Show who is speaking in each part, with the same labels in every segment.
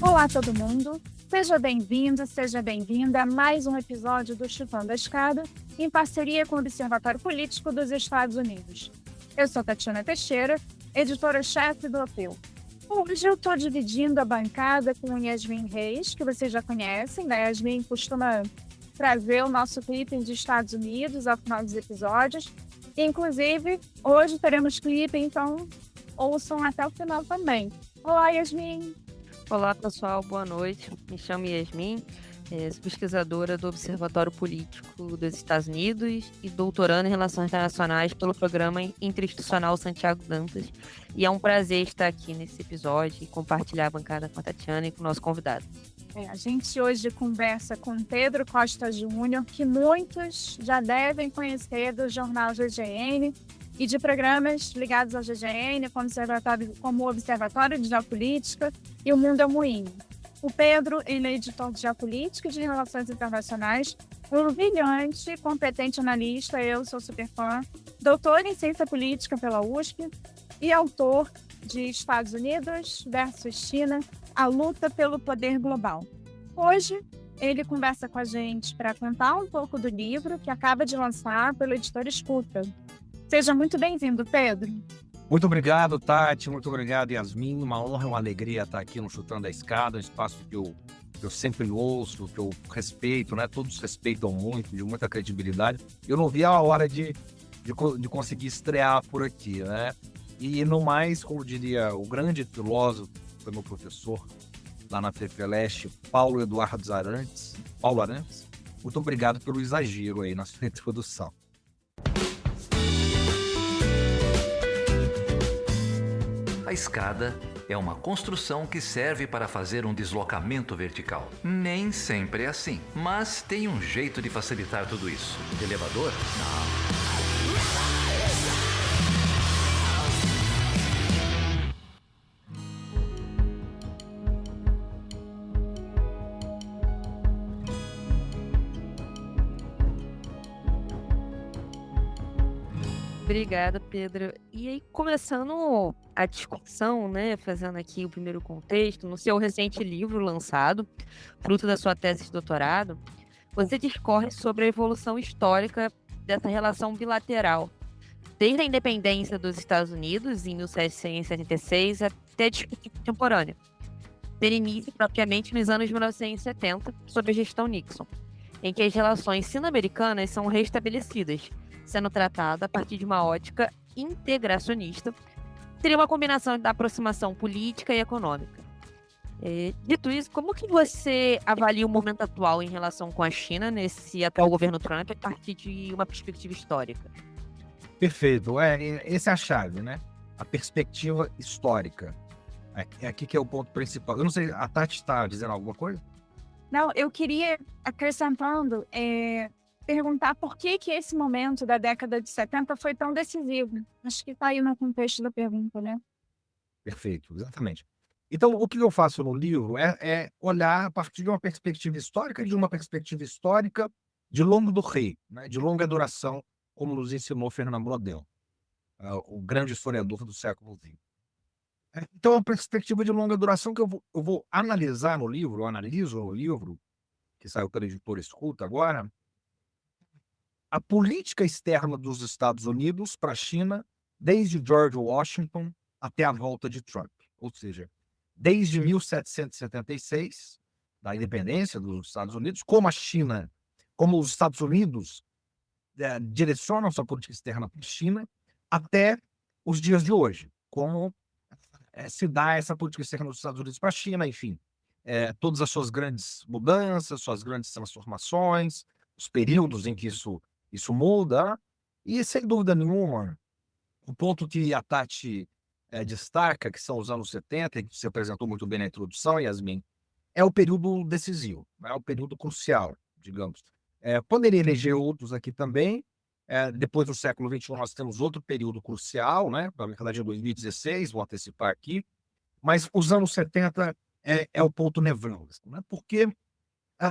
Speaker 1: Olá, todo mundo! Seja bem-vindo, seja bem-vinda a mais um episódio do Chutando a Escada, em parceria com o Observatório Político dos Estados Unidos. Eu sou Tatiana Teixeira, editora-chefe do OPEU. Hoje eu estou dividindo a bancada com Yasmin Reis, que vocês já conhecem, né? Yasmin costuma trazer o nosso clipe dos Estados Unidos ao final dos episódios. Inclusive, hoje teremos clipe, então ouçam até o final também. Olá, Yasmin!
Speaker 2: Olá, pessoal, boa noite. Me chamo Yasmin, sou pesquisadora do Observatório Político dos Estados Unidos e doutoranda em Relações Internacionais pelo Programa Interinstitucional Santiago Dantas. E é um prazer estar aqui nesse episódio e compartilhar a bancada com a Tatiana e com o nosso convidado.
Speaker 1: A gente hoje conversa com Pedro Costa Júnior, que muitos já devem conhecer do jornal GGN e de programas ligados ao GGN, como o Observatório de Geopolítica e o Mundo é um Moinho. O Pedro, ele é editor de Geopolítica e de Relações Internacionais, um brilhante e competente analista, eu sou super fã, doutor em Ciência Política pela USP e autor de Estados Unidos versus China, a luta pelo poder global. Hoje, ele conversa com a gente para contar um pouco do livro que acaba de lançar pelo editor Escuta. Seja muito bem-vindo, Pedro.
Speaker 3: Muito obrigado, Tati. Muito obrigado, Yasmin. Uma honra, uma alegria estar aqui no Chutando a Escada, um espaço que eu sempre ouço, que eu respeito, né? Todos respeitam muito, de muita credibilidade. Eu não vi a hora de conseguir estrear por aqui, né? E no mais, como diria o grande filósofo, foi meu professor lá na FEFELESH, Paulo Eduardo Arantes, muito obrigado pelo exagero aí na sua introdução.
Speaker 4: A escada é uma construção que serve para fazer um deslocamento vertical. Nem sempre é assim, mas tem um jeito de facilitar tudo isso. De elevador? Não.
Speaker 2: Obrigada, Pedro. E aí, começando a discussão, né, fazendo aqui o primeiro contexto, no seu recente livro lançado, fruto da sua tese de doutorado, você discorre sobre a evolução histórica dessa relação bilateral, desde a independência dos Estados Unidos, em 1776, até a disputa contemporânea, tendo início propriamente nos anos 1970, sob a gestão Nixon, em que as relações sino-americanas são restabelecidas, sendo tratada a partir de uma ótica integracionista, seria uma combinação da aproximação política e econômica. Dito isso, como que você avalia o momento atual em relação com a China, nesse atual governo Trump, a partir de uma perspectiva histórica?
Speaker 3: Perfeito. Essa é a chave, né? A perspectiva histórica. Aqui que é o ponto principal. Eu não sei, a Tati está dizendo alguma coisa?
Speaker 1: Não, eu queria, acrescentando, perguntar por que esse momento da década de 70 foi tão decisivo. Acho que está aí no contexto da pergunta, né?
Speaker 3: Perfeito, exatamente. Então, o que eu faço no livro é olhar a partir de uma perspectiva histórica, de longo do rei, né? De longa duração, como nos ensinou Fernando Brodel, o grande historiador do século XX. Então, a perspectiva de longa duração que eu vou analisar no livro, eu analiso no livro, que saiu pela editora Escuta agora, a política externa dos Estados Unidos para a China, desde George Washington até a volta de Trump. Ou seja, desde 1776, da independência dos Estados Unidos, como os Estados Unidos direcionam sua política externa para a China, até os dias de hoje, como se dá essa política externa dos Estados Unidos para a China, enfim, todas as suas grandes mudanças, suas grandes transformações, os períodos em que isso muda, e sem dúvida nenhuma, o ponto que a Tati destaca, que são os anos 70, que você apresentou muito bem na introdução, Yasmin, é o período decisivo, é o período crucial, digamos. Poderia eleger outros aqui também. Depois do século XXI, nós temos outro período crucial, né? Na verdade, em 2016, vou antecipar aqui, mas os anos 70 é o ponto nevrálgico, né? Porque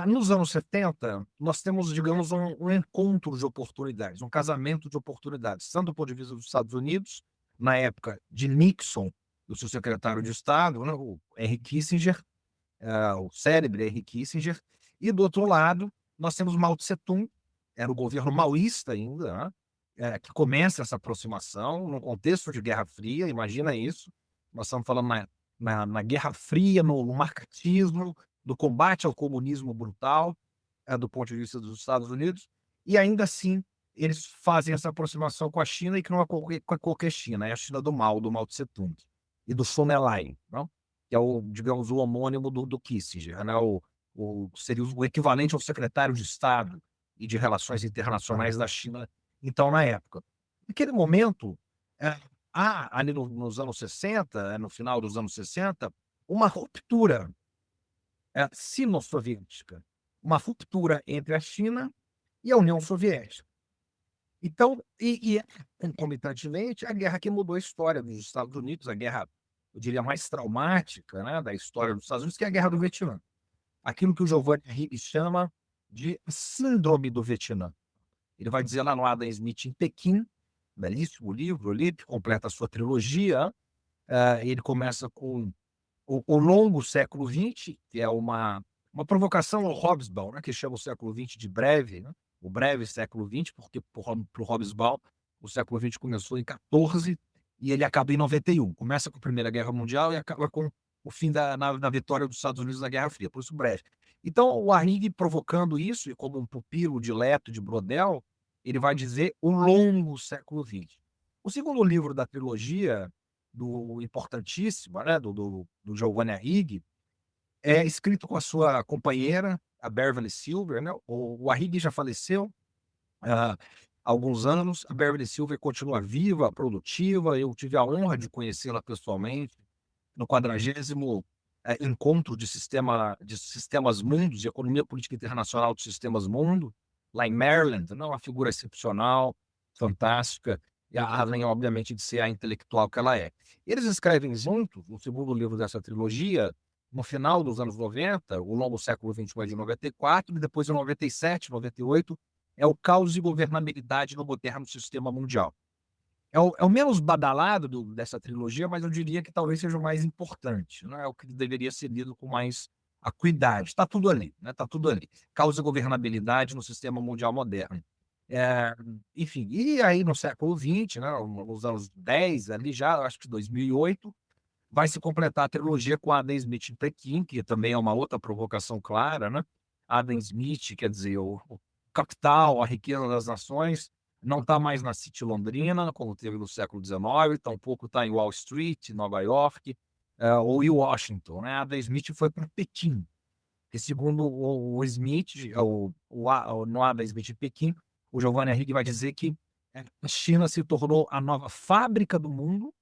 Speaker 3: nos anos 70, nós temos, digamos, um encontro de oportunidades, um casamento de oportunidades, tanto do ponto de vista dos Estados Unidos, na época de Nixon, do seu secretário de Estado, né, o Henry Kissinger, o célebre Henry Kissinger, e do outro lado nós temos Mao Tse-tung, era o governo maoísta ainda, né, que começa essa aproximação no contexto de Guerra Fria, imagina isso, nós estamos falando na Guerra Fria, no marxismo, do combate ao comunismo brutal, do ponto de vista dos Estados Unidos, e ainda assim eles fazem essa aproximação com a China, e que não é qualquer China, é a China do Mao Tse-tung, e do Sun Enlai, não? Que é digamos, o homônimo do Kissinger, né? Seria o equivalente ao secretário de Estado e de Relações Internacionais da China, então, na época. Naquele momento, há ali nos anos 60, no final dos anos 60, uma ruptura sino-soviética, uma ruptura entre a China e a União Soviética. Então, concomitantemente, a guerra que mudou a história dos Estados Unidos, a guerra, eu diria, mais traumática, né, da história dos Estados Unidos, que é a Guerra do Vietnã. Aquilo que o Giovanni Arrighi chama de síndrome do Vietnã. Ele vai dizer lá no Adam Smith em Pequim, belíssimo livro ali, que completa a sua trilogia. Ele começa com o longo século XX, que é uma provocação ao Hobsbawm, né, que chama o século XX de breve, né, o breve século XX, porque para o Hobsbawm o século XX começou em 14 e ele acaba em 91. Começa com a Primeira Guerra Mundial e acaba com o fim na vitória dos Estados Unidos na Guerra Fria, por isso breve. Então, o Arrighi, provocando isso, e como um pupilo dileto de Brodel, ele vai dizer o longo século XX. O segundo livro da trilogia, do importantíssimo, né, do Giovanni Arrighi, é escrito com a sua companheira, a Beverly Silver, né? O Arrighi já faleceu há alguns anos, a Beverly Silver continua viva, produtiva, eu tive a honra de conhecê-la pessoalmente no 40º encontro de sistemas mundos, de economia política internacional de sistemas mundo, lá em Maryland, né? Uma figura excepcional, fantástica, e além, obviamente, de ser a intelectual que ela é. Eles escrevem juntos, no segundo livro dessa trilogia, no final dos anos 90, o longo século XX vai de 94, e depois em 97, 98, é o caos e governabilidade no moderno sistema mundial. É o menos badalado dessa trilogia, mas eu diria que talvez seja o mais importante, né? É o que deveria ser lido com mais acuidade. Está tudo ali, né? Está tudo ali. Caos e governabilidade no sistema mundial moderno. Enfim, e aí no século XX, né, nos anos 10, ali já, acho que 2008, vai se completar a trilogia com Adam Smith em Pequim, que também é uma outra provocação clara, né? Adam Smith, quer dizer, o capital, a riqueza das nações, não está mais na City Londrina, como teve no século XIX, tampouco está em Wall Street, Nova York, ou em Washington, né? Adam Smith foi para Pequim, que segundo o Smith, no Adam Smith em Pequim, o Giovanni Arrighi vai dizer que a China se tornou a nova fábrica do mundo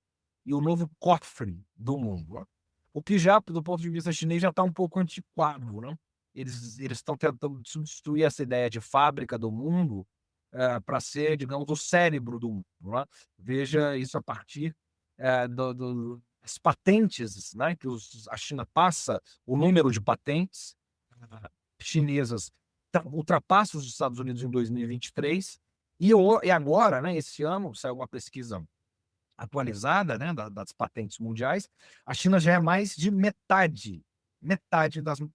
Speaker 3: e o novo cofre do mundo. O que já, do ponto de vista chinês, já está um pouco antiquado, né? Eles estão tentando substituir essa ideia de fábrica do mundo para ser, digamos, o cérebro do mundo, né? Veja isso a partir das patentes, né? Que a China passa, o número de patentes chinesas ultrapassa os Estados Unidos em 2023, e agora, né, esse ano, saiu uma pesquisa atualizada, né, das patentes mundiais, a China já é mais de metade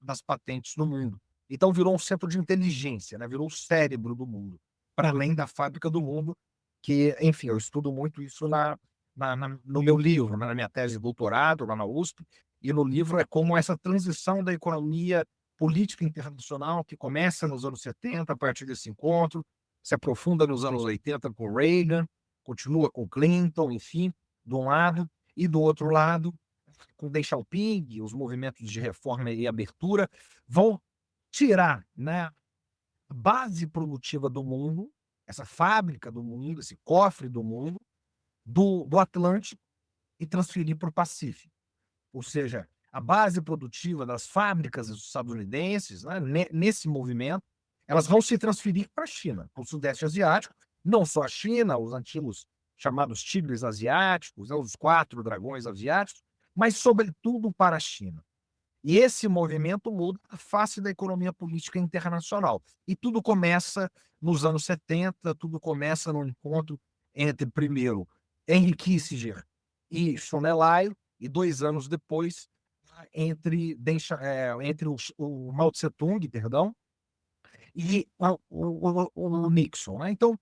Speaker 3: das patentes no mundo. Então virou um centro de inteligência, né, virou o cérebro do mundo, para além da fábrica do mundo, que, enfim, eu estudo muito isso no meu livro, na minha tese de doutorado, lá na USP, e no livro é como essa transição da economia política internacional, que começa nos anos 70, a partir desse encontro, se aprofunda nos anos 80 com Reagan, continua com Clinton, enfim, de um lado, e do outro lado, com Deng Xiaoping, os movimentos de reforma e abertura, vão tirar, né, a base produtiva do mundo, essa fábrica do mundo, esse cofre do mundo, do Atlântico, e transferir para o Pacífico. Ou seja, a base produtiva das fábricas estadunidenses, né, nesse movimento, elas vão se transferir para a China, para o Sudeste Asiático, não só a China, os antigos chamados tigres asiáticos, né, os 4 dragões asiáticos, mas, sobretudo, para a China. E esse movimento muda a face da economia política internacional. E tudo começa nos anos 70, tudo começa no encontro entre, primeiro, Henry Kissinger e Chonelai, e 2 anos depois, entre o Mao Tse-tung, perdão, e o Nixon, né? Então,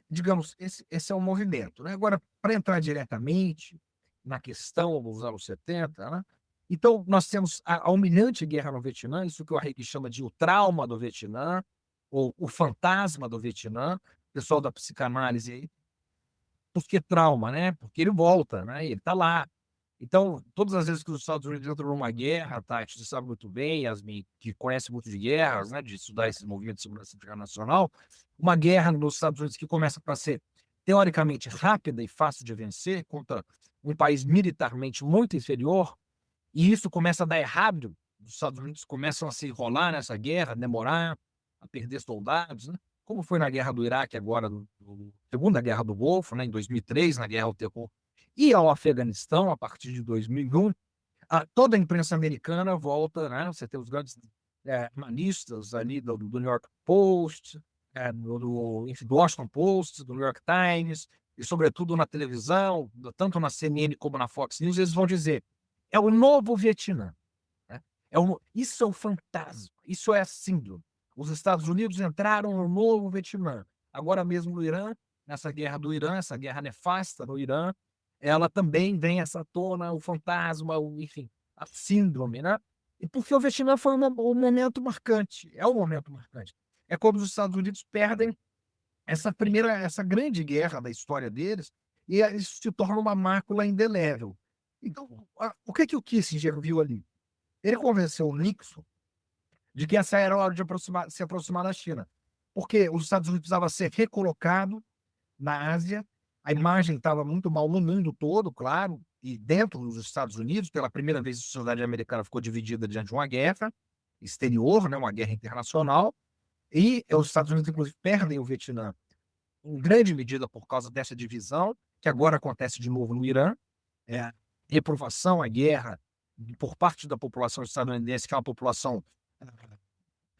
Speaker 3: digamos, esse é o movimento, né? Agora, para entrar diretamente na questão dos anos 70, né? Então, nós temos a humilhante guerra no Vietnã, isso que o Arrighi chama de o trauma do Vietnã, ou o fantasma do Vietnã, o pessoal da psicanálise aí. Por que trauma, né? Porque ele volta, né? Ele está lá. Então, todas as vezes que os Estados Unidos entram numa guerra, Tati, você sabe muito bem, Yasmin, que conhece muito de guerras, né, de estudar esses movimentos de segurança internacional, uma guerra nos Estados Unidos que começa para ser teoricamente rápida e fácil de vencer contra um país militarmente muito inferior, e isso começa a dar errado, os Estados Unidos começam a se enrolar nessa guerra, a demorar, a perder soldados, né? Como foi na guerra do Iraque agora, Segunda Guerra do Golfo, né, em 2003, na Guerra ao Terror, e ao Afeganistão, a partir de 2001, toda a imprensa americana volta, né? Você tem os grandes analistas ali do New York Post, enfim, do Washington Post, do New York Times, e sobretudo na televisão, tanto na CNN como na Fox News, eles vão dizer, é o novo Vietnã. Né? Isso é o fantasma, isso é a síndrome. Os Estados Unidos entraram no novo Vietnã. Agora mesmo no Irã, nessa guerra do Irã, essa guerra nefasta no Irã, ela também vem essa tona, o fantasma, enfim, a síndrome, né? E porque o Vietnã foi um momento marcante, é um momento marcante. É quando os Estados Unidos perdem essa grande guerra da história deles, e isso se torna uma mácula indelével. Então, o que o Kissinger viu ali? Ele convenceu o Nixon de que essa era a hora de se aproximar da China, porque os Estados Unidos precisava ser recolocado na Ásia, a imagem estava muito mal no mundo todo, claro, e dentro dos Estados Unidos, pela primeira vez a sociedade americana ficou dividida diante de uma guerra exterior, né, uma guerra internacional, e os Estados Unidos, inclusive, perdem o Vietnã em grande medida por causa dessa divisão, que agora acontece de novo no Irã, reprovação à guerra por parte da população estadunidense, que é uma população,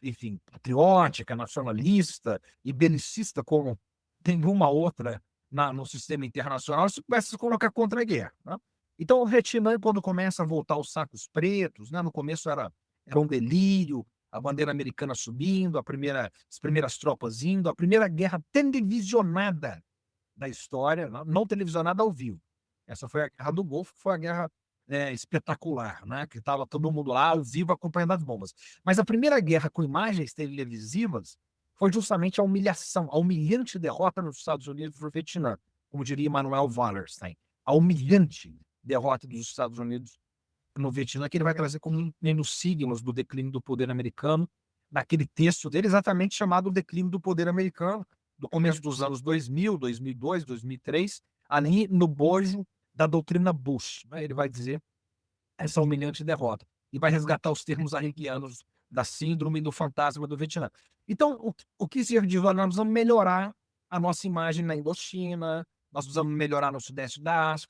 Speaker 3: enfim, patriótica, nacionalista e belicista, como nenhuma outra no sistema internacional, isso começa a se colocar contra a guerra. Né? Então, o Vietnã, quando começa a voltar os sacos pretos, né, no começo era um delírio, a bandeira americana subindo, as primeiras tropas indo, a primeira guerra televisionada da história, não televisionada ao vivo. Essa foi a Guerra do Golfo, que foi a guerra espetacular, né? Que estava todo mundo lá ao vivo acompanhando as bombas. Mas a primeira guerra com imagens televisivas foi justamente a humilhação, a humilhante derrota nos Estados Unidos para o Vietnã, como diria Manuel Wallerstein. A humilhante derrota dos Estados Unidos no Vietnã, que ele vai trazer como um dos signos do declínio do poder americano, naquele texto dele exatamente chamado O Declínio do Poder Americano, do começo dos anos 2000, 2002, 2003, ali no bojo da doutrina Bush. Né? Ele vai dizer essa humilhante derrota e vai resgatar os termos arriguianos da síndrome do fantasma do Vietnã. Então, o que se diz, nós precisamos melhorar a nossa imagem na Indochina, nós precisamos melhorar no Sudeste da Ásia,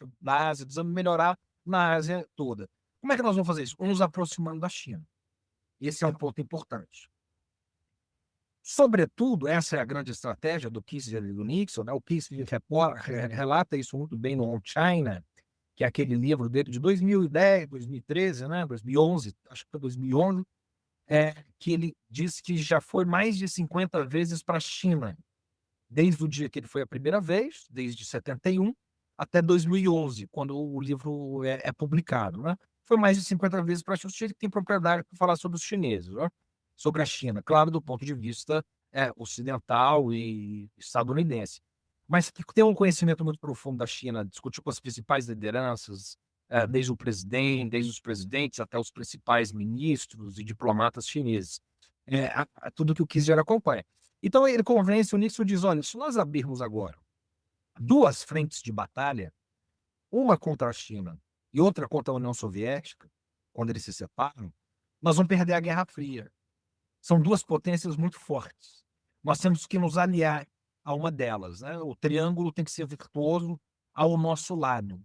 Speaker 3: precisamos melhorar na Ásia toda. Como é que nós vamos fazer isso? Nos aproximando da China. Esse é um ponto importante. Sobretudo, essa é a grande estratégia do Kissinger e do Nixon. Né? O Kissinger relata isso muito bem no On China, que é aquele livro dele de 2010, 2013, né? 2011, acho que foi 2011, que ele diz que já foi mais de 50 vezes para a China, desde o dia que ele foi a primeira vez, desde 71, até 2011, quando o livro é publicado. Né? Foi mais de 50 vezes para a China. Ele tem propriedade para falar sobre os chineses, né? Sobre a China, claro, do ponto de vista ocidental e estadunidense. Mas que tem um conhecimento muito profundo da China, discutiu com as principais lideranças, desde os presidentes até os principais ministros e diplomatas chineses. Tudo que o Kissinger acompanha. Então ele convence o Nixon e diz, olha, se nós abrirmos agora 2 frentes de batalha, uma contra a China e outra contra a União Soviética, quando eles se separam, nós vamos perder a Guerra Fria. São 2 potências muito fortes. Nós temos que nos aliar a uma delas. Né? O triângulo tem que ser virtuoso ao nosso lado.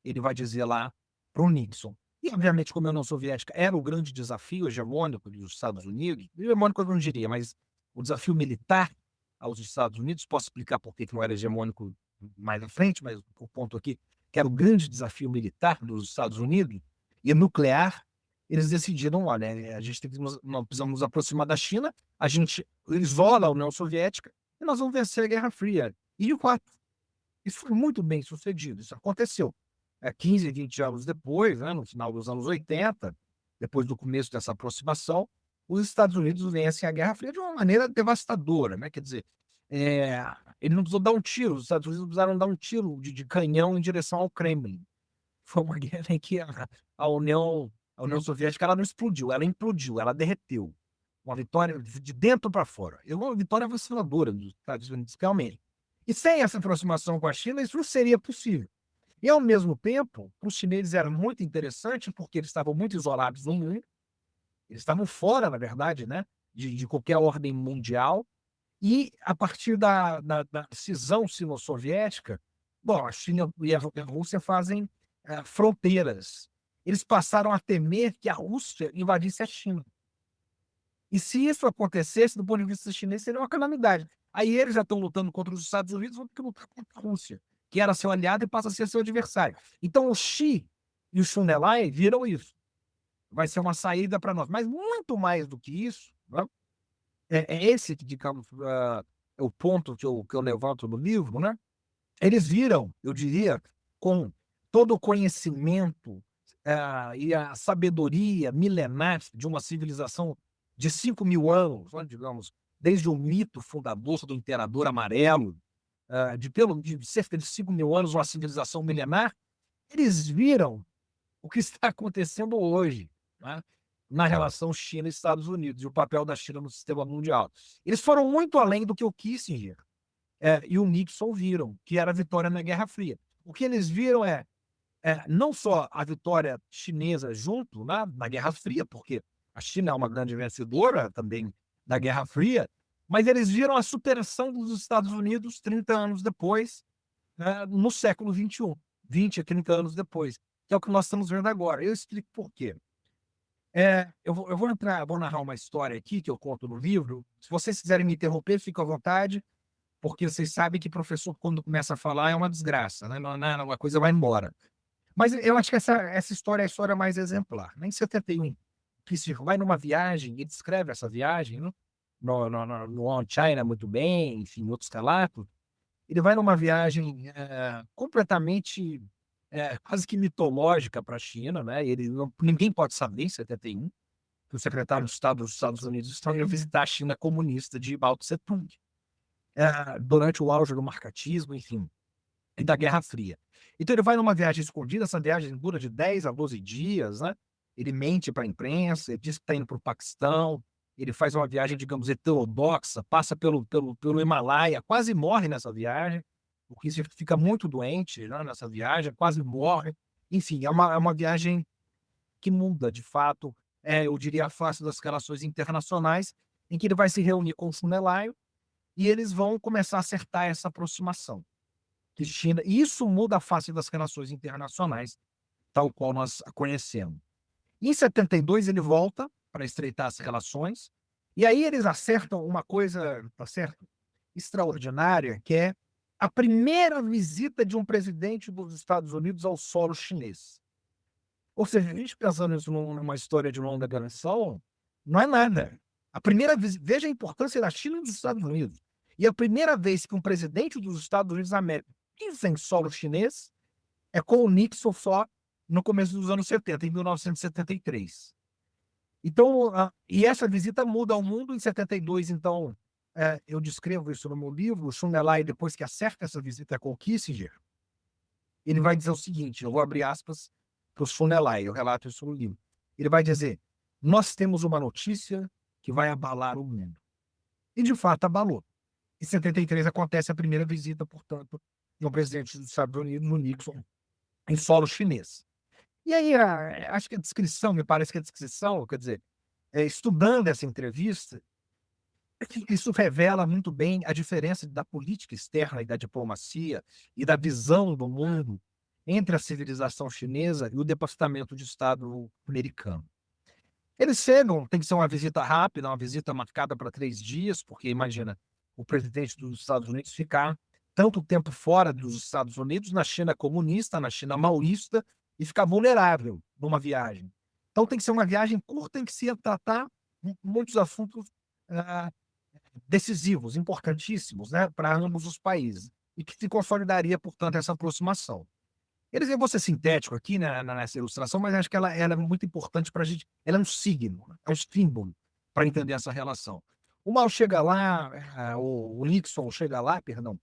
Speaker 3: Ele vai dizer lá para o Nixon. E, obviamente, como a União Soviética era o grande desafio hegemônico dos Estados Unidos, hegemônico eu não diria, mas o desafio militar aos Estados Unidos, posso explicar por que não era hegemônico mais à frente, mas o ponto aqui, que era o grande desafio militar dos Estados Unidos e nuclear, eles decidiram, olha, a gente tem que nós precisamos nos aproximar da China, a gente isola a União Soviética e nós vamos vencer a Guerra Fria. E de fato, isso foi muito bem sucedido, isso aconteceu. 15, 20 anos depois, né, no final dos anos 80, depois do começo dessa aproximação, os Estados Unidos vencem a Guerra Fria de uma maneira devastadora, né? Quer dizer, ele não precisou dar um tiro, os Estados Unidos não precisaram dar um tiro de canhão em direção ao Kremlin. Foi uma guerra em que a União Soviética ela não explodiu, ela implodiu, ela derreteu. Uma vitória de dentro para fora. É uma vitória vaciladora dos Estados Unidos, realmente. E sem essa aproximação com a China, isso não seria possível. E, ao mesmo tempo, para os chineses era muito interessante, porque eles estavam muito isolados no mundo, eles estavam fora, na verdade, né, de qualquer ordem mundial, e a partir da cisão sino-soviética, bom, a China e a Rússia fazem fronteiras. Eles passaram a temer que a Rússia invadisse a China. E se isso acontecesse, do ponto de vista chinês, seria uma calamidade. Aí eles já estão lutando contra os Estados Unidos, vão ter que lutar contra a Rússia, que era seu aliado e passa a ser seu adversário. Então o Xi e o Xun Enlai viram isso. Vai ser uma saída para nós. Mas muito mais do que isso, né? Esse, digamos, é o ponto que eu levanto no livro, né? Eles viram, eu diria, com todo o conhecimento e a sabedoria milenar de uma civilização de 5.000 anos, né, digamos, desde o mito fundador do imperador amarelo, de cerca de 5.000 anos, uma civilização milenar, eles viram o que está acontecendo hoje, né, na relação China e Estados Unidos, e o papel da China no sistema mundial. Eles foram muito além do que o Kissinger e o Nixon viram, que era a vitória na Guerra Fria. O que eles viram não só a vitória chinesa junto, né, na Guerra Fria, porque a China é uma grande vencedora também da Guerra Fria, mas eles viram a superação dos Estados Unidos 30 anos depois, no século XXI, 20 a 30 anos depois, que é o que nós estamos vendo agora. Eu explico por quê. Eu vou narrar uma história aqui que eu conto no livro. Se vocês quiserem me interromper, fiquem à vontade, porque vocês sabem que professor, quando começa a falar, é uma desgraça, né? Uma coisa vai embora. Mas eu acho que essa história é a história mais exemplar. Em 71, Kissinger vai numa viagem e descreve essa viagem, né? No On China muito bem, enfim, em outros relatos. Ele vai numa viagem completamente, quase que mitológica para a China, né? Ninguém pode saber, em 71, que o secretário de Estado dos Estados Unidos está indo visitar a China comunista de Mao Tse-tung, durante o auge do marxismo, enfim, e da Guerra Fria. Então ele vai numa viagem escondida, essa viagem dura de 10 a 12 dias, né? Ele mente para a imprensa, ele diz que está indo para o Paquistão, ele faz uma viagem, digamos, heterodoxa, passa pelo Himalaia, quase morre nessa viagem, porque fica muito doente, né, nessa viagem, quase morre. Enfim, é uma viagem que muda, de fato, eu diria, a face das relações internacionais, em que ele vai se reunir com o Xun Enlai e eles vão começar a acertar essa aproximação de China. E isso muda a face das relações internacionais, tal qual nós a conhecemos. Em 72, ele volta para estreitar as relações, e aí eles acertam uma coisa, tá certo, extraordinária, que é a primeira visita de um presidente dos Estados Unidos ao solo chinês. Ou seja, a gente pensando nisso numa história de longa duração, não é nada. Veja a importância da China e dos Estados Unidos. E a primeira vez que um presidente dos Estados Unidos da América pisa em solo chinês é com o Nixon só no começo dos anos 70, em 1973. Então, e essa visita muda o mundo. Em 72, então, eu descrevo isso no meu livro. O Xun Enlai, depois que acerta essa visita com o Kissinger, ele vai dizer o seguinte, eu vou abrir aspas para o Xun Enlai, eu relato isso no livro. Ele vai dizer, nós temos uma notícia que vai abalar o mundo. E, de fato, abalou. Em 73 acontece a primeira visita, portanto, de um presidente dos Estados Unidos, no Nixon, em solo chinês. E aí, acho que me parece que a descrição, quer dizer, estudando essa entrevista, isso revela muito bem a diferença da política externa e da diplomacia e da visão do mundo entre a civilização chinesa e o Departamento de Estado americano. Eles chegam, tem que ser uma visita rápida, uma visita marcada para 3 dias, porque imagina o presidente dos Estados Unidos ficar tanto tempo fora dos Estados Unidos, na China comunista, na China maoísta, e ficar vulnerável numa viagem. Então tem que ser uma viagem curta em que se tratar muitos assuntos ah, decisivos, importantíssimos, né, para ambos os países, e que se consolidaria, portanto, essa aproximação. Eu vou ser sintético aqui, né, nessa ilustração, mas acho que ela é muito importante para a gente. Ela é um signo, né, é um símbolo para entender essa relação. O Mao chega lá, o Nixon chega lá, perdão,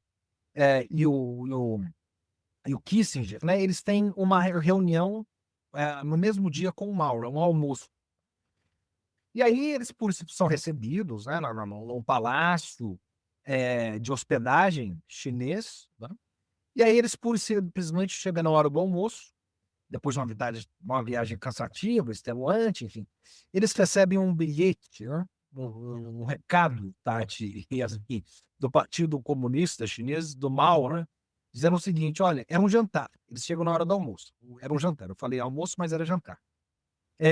Speaker 3: e o Kissinger, né, eles têm uma reunião no mesmo dia com o Mao, um almoço. E aí eles são recebidos, né, num palácio de hospedagem chinês, né? E aí eles simplesmente chegam na hora do almoço, depois de uma viagem cansativa, extenuante, enfim, eles recebem um bilhete, né, um recado, Tati, do Partido Comunista Chinês, do Mao, né, dizendo o seguinte: olha, era um jantar. Eles chegam na hora do almoço. Era um jantar. Eu falei almoço, mas era jantar.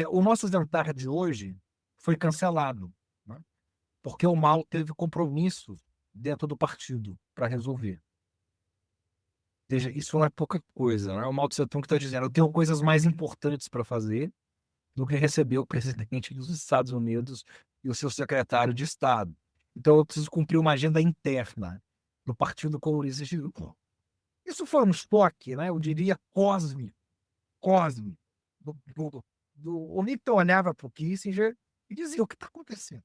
Speaker 3: O nosso jantar de hoje foi cancelado, né, porque o Mao teve compromisso dentro do partido para resolver. Veja, isso não é pouca coisa, né? O Mao Tse Tung está dizendo: eu tenho coisas mais importantes para fazer do que receber o presidente dos Estados Unidos e o seu secretário de Estado. Então eu preciso cumprir uma agenda interna do Partido Comunista Chinês. Isso foi um choque, né? Eu diria cósmico. O Nixon olhava para o Kissinger e dizia: o que está acontecendo?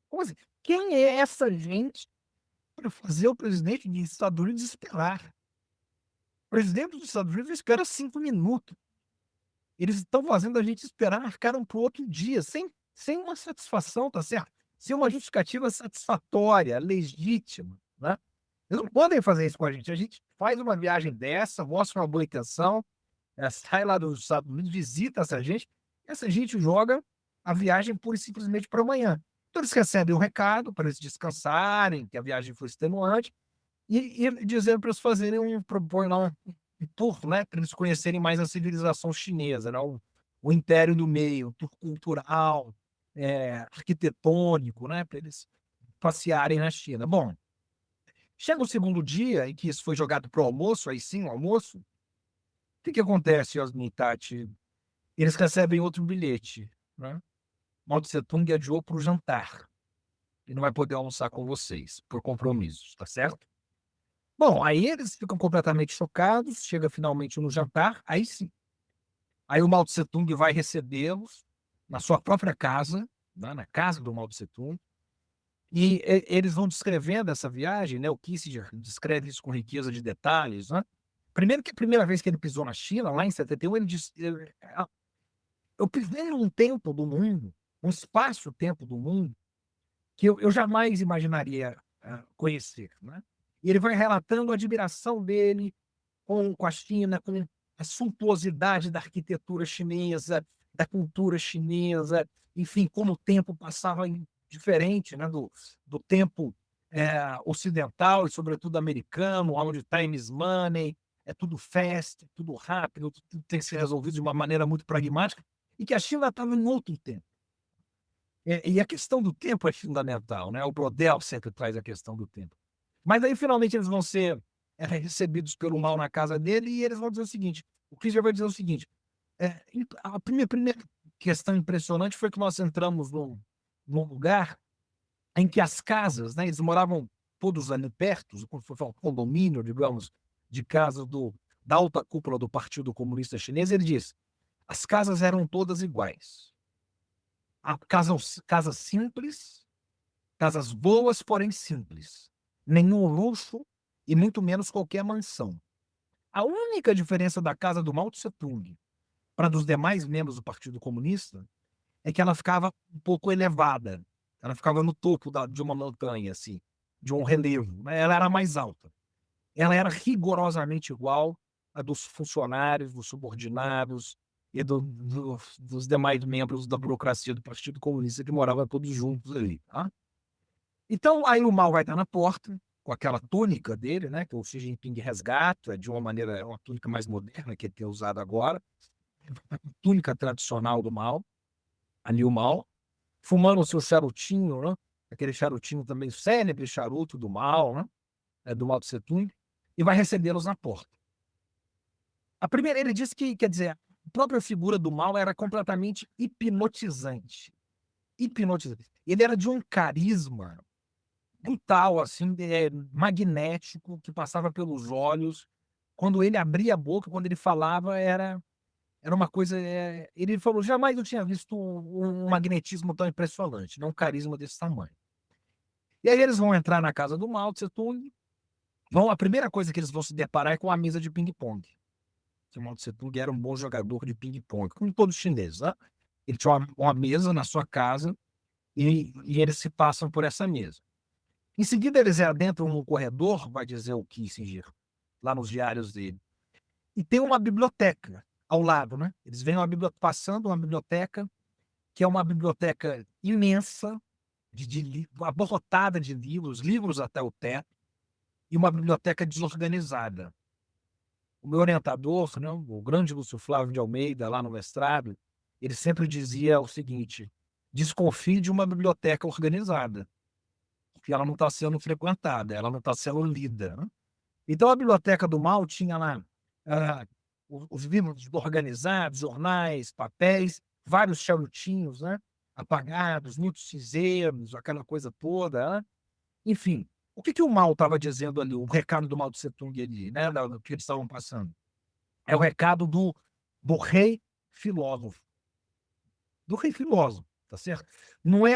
Speaker 3: Como assim? Quem é essa gente para fazer o presidente dos Estados Unidos esperar? O presidente dos Estados Unidos espera 5 minutos. Eles estão fazendo a gente esperar, ficaram para o outro dia, sem uma satisfação, tá certo? Sem uma justificativa satisfatória, legítima, né? Eles não podem fazer isso com a gente. A gente faz uma viagem dessa, mostra uma boa intenção, sai lá dos Estados Unidos, visita essa gente joga a viagem pura e simplesmente para amanhã. Então eles recebem um recado para eles descansarem, que a viagem foi extenuante, e dizendo para eles fazerem propor lá um tour, né, para eles conhecerem mais a civilização chinesa, né, o Império do Meio, um tour cultural, arquitetônico, né, para eles passearem na China. Bom, chega o segundo dia em que isso foi jogado para o almoço, aí sim, o almoço. O que acontece, Yasmin, Tati? Eles recebem outro bilhete, né? Mao Tse Tung adiou para o jantar. Ele não vai poder almoçar com vocês, por compromissos, tá certo? Bom, aí eles ficam completamente chocados, chega finalmente no jantar, aí sim. Aí o Mao Tse Tung vai recebê-los na sua própria casa, né, na casa do Mao Tse Tung, e eles vão descrevendo essa viagem, né? O Kissinger descreve isso com riqueza de detalhes, né? Primeiro que a primeira vez que ele pisou na China, lá em 71, ele disse: eu pisei num tempo do mundo, um espaço-tempo do mundo, que eu jamais imaginaria conhecer, né? E ele vai relatando a admiração dele com a China, com a suntuosidade da arquitetura chinesa, da cultura chinesa, enfim, como o tempo passava diferente, né, do tempo ocidental e, sobretudo, americano, onde time is money, é tudo fast, tudo rápido, tudo tem que ser resolvido de uma maneira muito pragmática, e que a China estava em outro tempo. E a questão do tempo é fundamental, né? O Brodel sempre traz a questão do tempo. Mas aí, finalmente, eles vão ser recebidos pelo Mao na casa dele, e eles vão dizer o seguinte: o Kissinger vai dizer o seguinte: a primeira questão impressionante foi que nós entramos num lugar em que as casas, né, eles moravam todos ali perto, como se fosse um condomínio, digamos, de casas da alta cúpula do Partido Comunista Chinês. Ele diz: as casas eram todas iguais. Casas simples, casas boas, porém simples. Nenhum luxo e muito menos qualquer mansão. A única diferença da casa do Mao Tse Tung para dos demais membros do Partido Comunista é que ela ficava um pouco elevada. Ela ficava no topo de uma montanha, assim, de um relevo, né? Ela era mais alta. Ela era rigorosamente igual à dos funcionários, dos subordinados e dos demais membros da burocracia do Partido Comunista, que moravam todos juntos ali. Tá? Então, aí o Mao vai estar na porta, com aquela túnica dele, né, que o Xi Jinping resgata de uma maneira, uma túnica mais moderna que ele tem usado agora, a túnica tradicional do Mao, ali o Mao, fumando o seu charutinho, né, aquele charutinho também, célebre charuto do Mao, né, do Mao Tse Tung, e vai recebê-los na porta. A primeira, ele disse que, quer dizer, a própria figura do Mao era completamente hipnotizante. Hipnotizante. Ele era de um carisma brutal, assim, magnético, que passava pelos olhos. Quando ele abria a boca, quando ele falava, era uma coisa. Ele falou: jamais eu tinha visto um magnetismo tão impressionante, né? Um carisma desse tamanho. E aí eles vão entrar na casa do Mao Tse Tung. A primeira coisa que eles vão se deparar é com a mesa de ping-pong. O Mao Tse Tung era um bom jogador de ping-pong, como todos os chineses, né? Ele tinha uma mesa na sua casa e eles se passam por essa mesa. Em seguida, eles adentram no corredor, vai dizer o Kissinger, lá nos diários dele. E tem uma biblioteca ao lado, né? Eles veem passando uma biblioteca, que é uma biblioteca imensa, abarrotada de livros até o teto, e uma biblioteca desorganizada. O meu orientador, né, o grande Lúcio Flávio de Almeida, lá no mestrado, ele sempre dizia o seguinte: desconfie de uma biblioteca organizada, porque ela não está sendo frequentada, ela não está sendo lida, né? Então, a biblioteca do Mao tinha lá os livros organizados, jornais, papéis, vários charutinhos, né, apagados, muitos cinzeiros, aquela coisa toda, né? Enfim, o que o Mao estava dizendo ali, o recado do Mao Tse Tung ali, né, do que eles estavam passando? É o recado do rei filósofo. Do rei filósofo, tá certo? Não é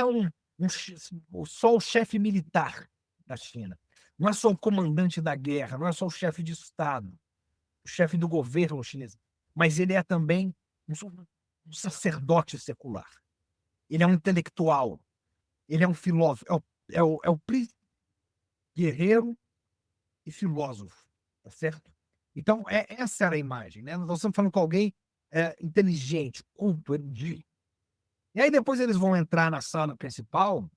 Speaker 3: só o chefe militar da China. Não é só o comandante da guerra, não é só o chefe de Estado, o chefe do governo chinês, mas ele é também um sacerdote secular. Ele é um intelectual, ele é um filósofo, é o príncipe guerreiro e filósofo, tá certo? Então, essa era a imagem, né? Nós estamos falando com alguém inteligente, culto, erudito. E aí depois eles vão entrar na sala principal,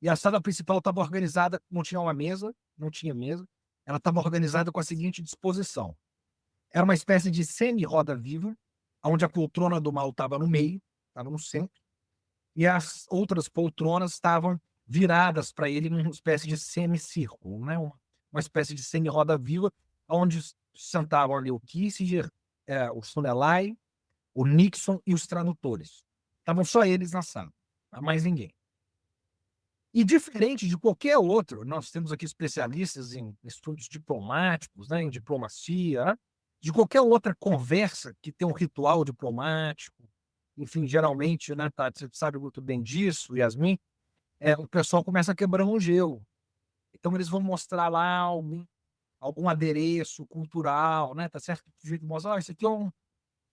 Speaker 3: e a sala principal estava organizada, não tinha mesa, ela estava organizada com a seguinte disposição. Era uma espécie de semi-roda viva, onde a poltrona do Mao estava no meio, estava no centro, e as outras poltronas estavam viradas para ele numa espécie de semicírculo, né? Uma espécie de semi-roda viva, onde sentavam ali o Kissinger, o Sun Enlai, o Nixon e os tradutores. Estavam só eles na sala, mais ninguém. E diferente de qualquer outro, nós temos aqui especialistas em estudos diplomáticos, né, em diplomacia, né? De qualquer outra conversa que tem um ritual diplomático, enfim, geralmente, né, Tati, você sabe muito bem disso, Yasmin, o pessoal começa quebrando o gelo. Então, eles vão mostrar lá algum adereço cultural, né, tá certo? Mostra, isso aqui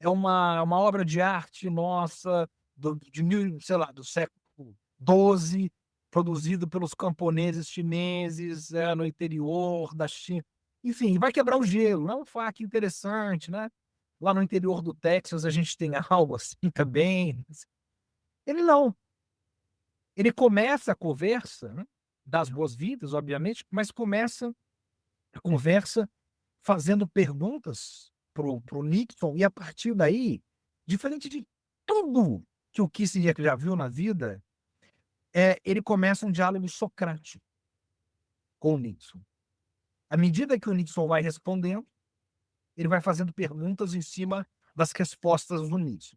Speaker 3: é uma obra de arte nossa, do século XII, produzido pelos camponeses chineses no interior da China. Enfim, vai quebrar o gelo, não é um fato interessante, né? Lá no interior do Texas a gente tem algo assim também. Ele não. Ele começa a conversa, né, das boas-vindas, obviamente, mas começa a conversa fazendo perguntas pro Nixon, e a partir daí, diferente de tudo que o Kissinger já viu na vida, ele começa um diálogo socrático com o Nixon. À medida que o Nixon vai respondendo, ele vai fazendo perguntas em cima das respostas do Nixon.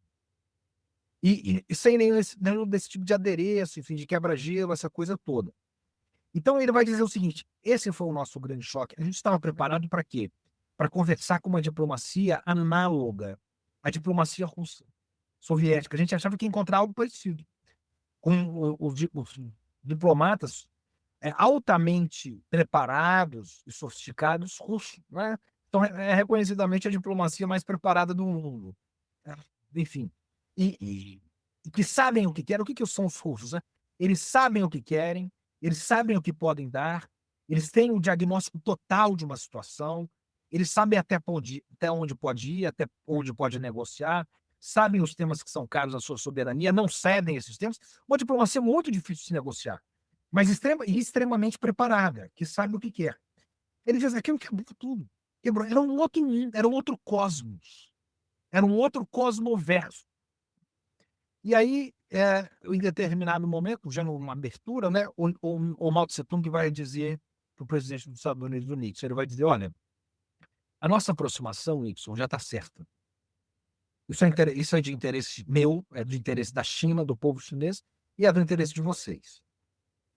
Speaker 3: E sem nenhum desse tipo de adereço, enfim, de quebra-gelo, essa coisa toda. Então ele vai dizer o seguinte: esse foi o nosso grande choque. A gente estava preparado para quê? Para conversar com uma diplomacia análoga à diplomacia russa, soviética. A gente achava que ia encontrar algo parecido com os diplomatas altamente preparados e sofisticados russos, né? Então, é reconhecidamente a diplomacia mais preparada do mundo. Enfim, e que sabem o que querem. O que são os russos, né? Eles sabem o que querem, eles sabem o que podem dar, eles têm um diagnóstico total de uma situação, eles sabem até onde pode ir, até onde pode negociar, sabem os temas que são caros à sua soberania, não cedem esses temas. Uma diplomacia muito difícil de se negociar, mas extremamente preparada, que sabe o que quer. Ele diz: aquilo quebrou tudo. Quebrou. Era um outro cosmos. Era um outro cosmoverso. E aí, em determinado momento, já numa abertura, né, o Mao Tse Tung vai dizer para o presidente dos Estados Unidos, o Nixon. Ele vai dizer: olha, a nossa aproximação, Nixon, já está certa. Isso é de interesse meu, é do interesse da China, do povo chinês, e é do interesse de vocês.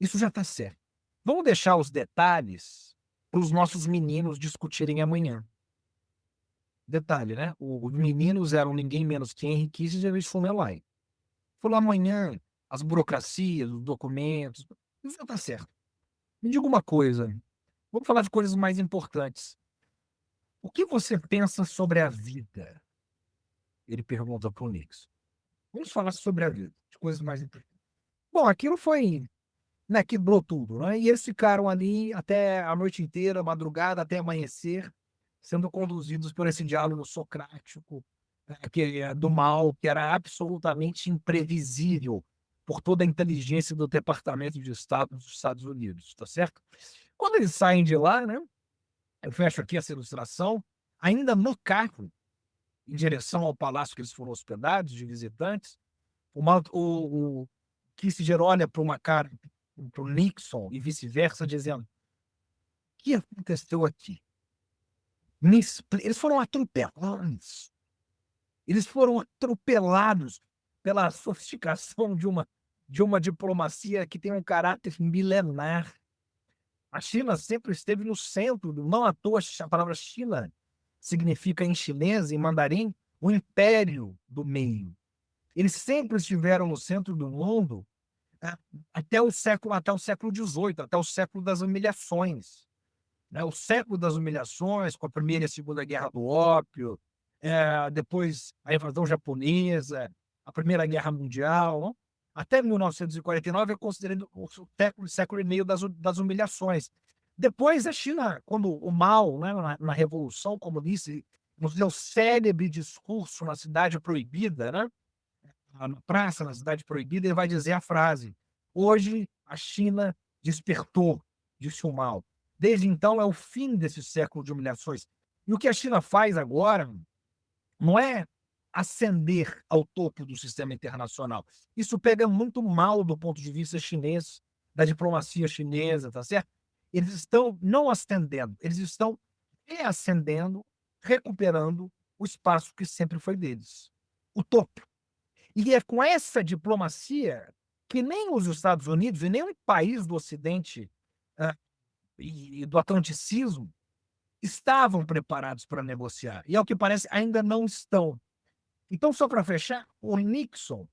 Speaker 3: Isso já está certo. Vamos deixar os detalhes para os nossos meninos discutirem amanhã. Detalhe, né? Os meninos eram ninguém menos que Henry Kissinger e Von der Leyen. Falou: amanhã, as burocracias, os documentos, isso já está certo. Me diga uma coisa, vamos falar de coisas mais importantes. O que você pensa sobre a vida? Ele pergunta para o Nixon. Vamos falar sobre a vida, de coisas mais importantes. Bom, aquilo foi, né, quebrou tudo, né? E eles ficaram ali até a noite inteira, madrugada, até amanhecer, sendo conduzidos por esse diálogo socrático, do mal, que era absolutamente imprevisível por toda a inteligência do Departamento de Estado dos Estados Unidos, tá certo? Quando eles saem de lá, né? Eu fecho aqui essa ilustração, ainda no carro, em direção ao palácio que eles foram hospedados, de visitantes, o Kissinger olha para uma cara, para o Nixon e vice-versa, dizendo: o que aconteceu aqui? Eles foram atropelados. Eles foram atropelados pela sofisticação de uma diplomacia que tem um caráter milenar. A China sempre esteve no centro, não à toa a palavra China significa em chinês, em mandarim, o império do meio. Eles sempre estiveram no centro do mundo até o século XVIII, até o século das humilhações. Né? O século das humilhações, com a Primeira e a Segunda Guerra do Ópio, depois a invasão japonesa, a Primeira Guerra Mundial, não? Até 1949 é considerado o século e meio das humilhações. Depois a China, quando o Mao, né, na Revolução Comunista, nos deu célebre discurso na Cidade Proibida, né, na praça, na Cidade Proibida, ele vai dizer a frase: hoje a China despertou, disse o Mao. Desde então é o fim desse século de humilhações. E o que a China faz agora não é ascender ao topo do sistema internacional. Isso pega muito mal do ponto de vista chinês, da diplomacia chinesa, tá certo? Eles estão não ascendendo, eles estão reascendendo, recuperando o espaço que sempre foi deles, o topo. E é com essa diplomacia que nem os Estados Unidos e nem um país do Ocidente e do atlanticismo estavam preparados para negociar. E, ao que parece, ainda não estão. Então, só para fechar, o Nixon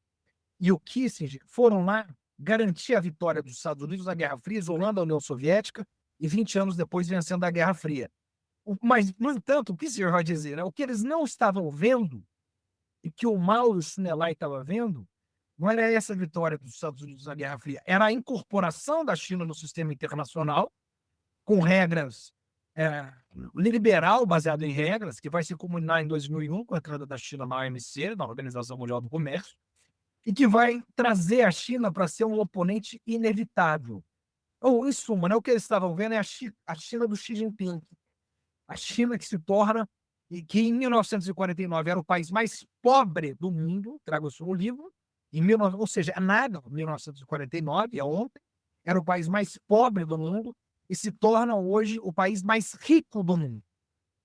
Speaker 3: e o Kissinger foram lá garantir a vitória dos Estados Unidos na Guerra Fria, isolando a União Soviética, e 20 anos depois vencendo a Guerra Fria. Mas, no entanto, o Kissinger vai dizer, né, o que eles não estavam vendo, e que o Mao e o Sinelai estavam vendo, não era essa vitória dos Estados Unidos na Guerra Fria, era a incorporação da China no sistema internacional, com regras liberal, baseado em regras, que vai se culminar em 2001 com a entrada da China na OMC, na Organização Mundial do Comércio, e que vai trazer a China para ser um oponente inevitável. Ou, em suma, né, o que eles estavam vendo é a China do Xi Jinping. A China que se torna, e que em 1949 era o país mais pobre do mundo, trago isso no livro, ou seja, é nada, 1949, é ontem, era o país mais pobre do mundo, e se torna hoje o país mais rico do mundo.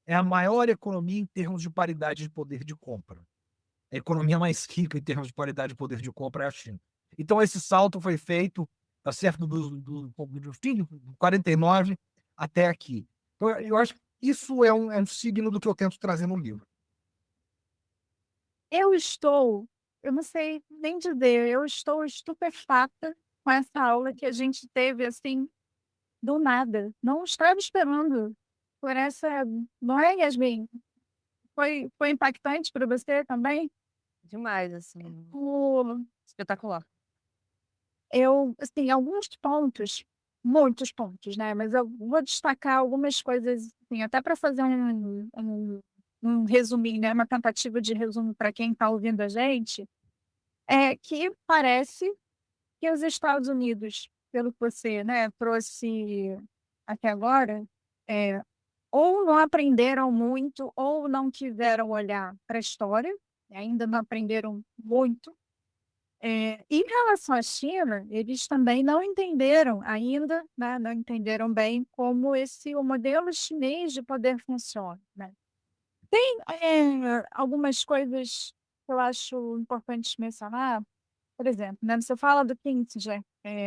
Speaker 3: É a maior economia em termos de paridade de poder de compra. A economia mais rica em termos de paridade de poder de compra é a China. Então, esse salto foi feito, tá certo, do fim de 49 até aqui. Então, eu acho que isso é um signo do que eu tento trazer no livro.
Speaker 1: Eu não sei nem dizer, eu estou estupefata com essa aula que a gente teve, assim, do nada. Não estava esperando por essa. Não é, Yasmin? Foi impactante para você também?
Speaker 2: Demais, assim,
Speaker 1: O,
Speaker 2: espetacular.
Speaker 1: assim, alguns pontos, muitos pontos, né? Mas eu vou destacar algumas coisas, assim, até para fazer um resuminho, né? Uma tentativa de resumo para quem está ouvindo a gente, que parece que os Estados Unidos, pelo que você, né, trouxe até agora, ou não aprenderam muito, ou não quiseram olhar para a história, ainda não aprenderam muito, Em relação à China, eles também não entenderam ainda, né, não entenderam bem como o modelo chinês de poder funciona, né. Tem, algumas coisas que eu acho importante mencionar, por exemplo, né, você fala do Kissinger,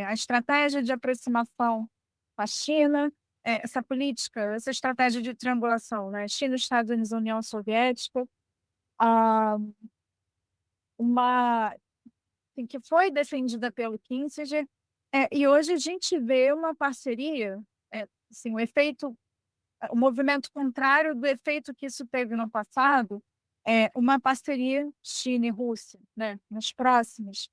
Speaker 1: a estratégia de aproximação com a China, essa política, essa estratégia de triangulação, né, China, Estados Unidos, União Soviética, ah, uma assim, que foi defendida pelo Kissinger, e hoje a gente vê uma parceria, assim, o movimento contrário do efeito que isso teve no passado, é uma parceria China e Rússia, né, nas próximas.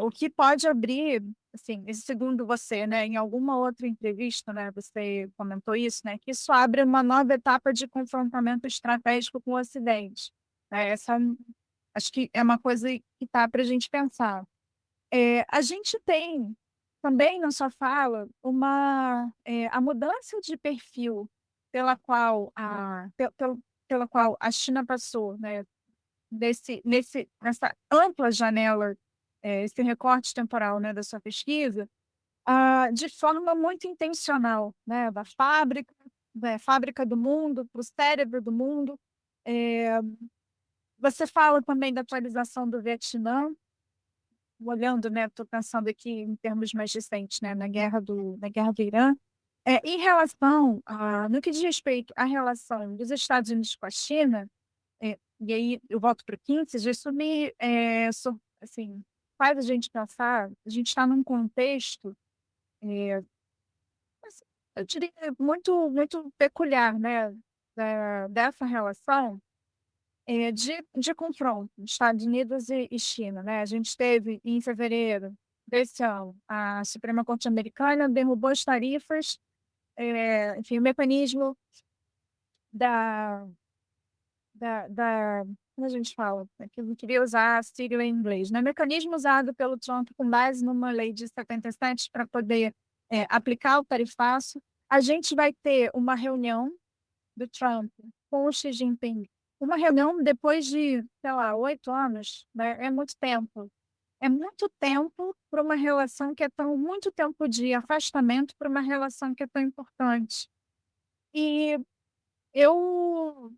Speaker 1: O que pode abrir, assim, e segundo você, né, em alguma outra entrevista, né, você comentou isso, né, que isso abre uma nova etapa de confrontamento estratégico com o Ocidente. Essa acho que é uma coisa que tá para a gente pensar. A gente tem também na sua fala a mudança de perfil pela qual a China passou, né, nessa ampla janela, esse recorte temporal, né, da sua pesquisa, de forma muito intencional, né, fábrica do mundo, para o cérebro do mundo. Eh, Você fala também da atualização do Vietnã, olhando, né, estou pensando aqui em termos mais recentes, né, na guerra do Irã. Em relação no que diz respeito à relação dos Estados Unidos com a China, e aí eu volto para o Kissinger, isso assim, faz a gente pensar, a gente está num contexto, eh, assim, eu diria muito muito peculiar, né, dessa relação, de confronto, Estados Unidos e China, né. A gente teve em fevereiro desse ano, a Suprema Corte Americana derrubou as tarifas, enfim, o mecanismo da como a gente fala? Aqui eu não queria usar a sigla em inglês, né, mecanismo usado pelo Trump com base numa lei de 77 para poder, aplicar o tarifaço. A gente vai ter uma reunião do Trump com o Xi Jinping. Uma reunião depois de, sei lá, 8 anos, né, é muito tempo. É muito tempo para uma relação que é tão muito tempo de afastamento para uma relação que é tão importante. E eu,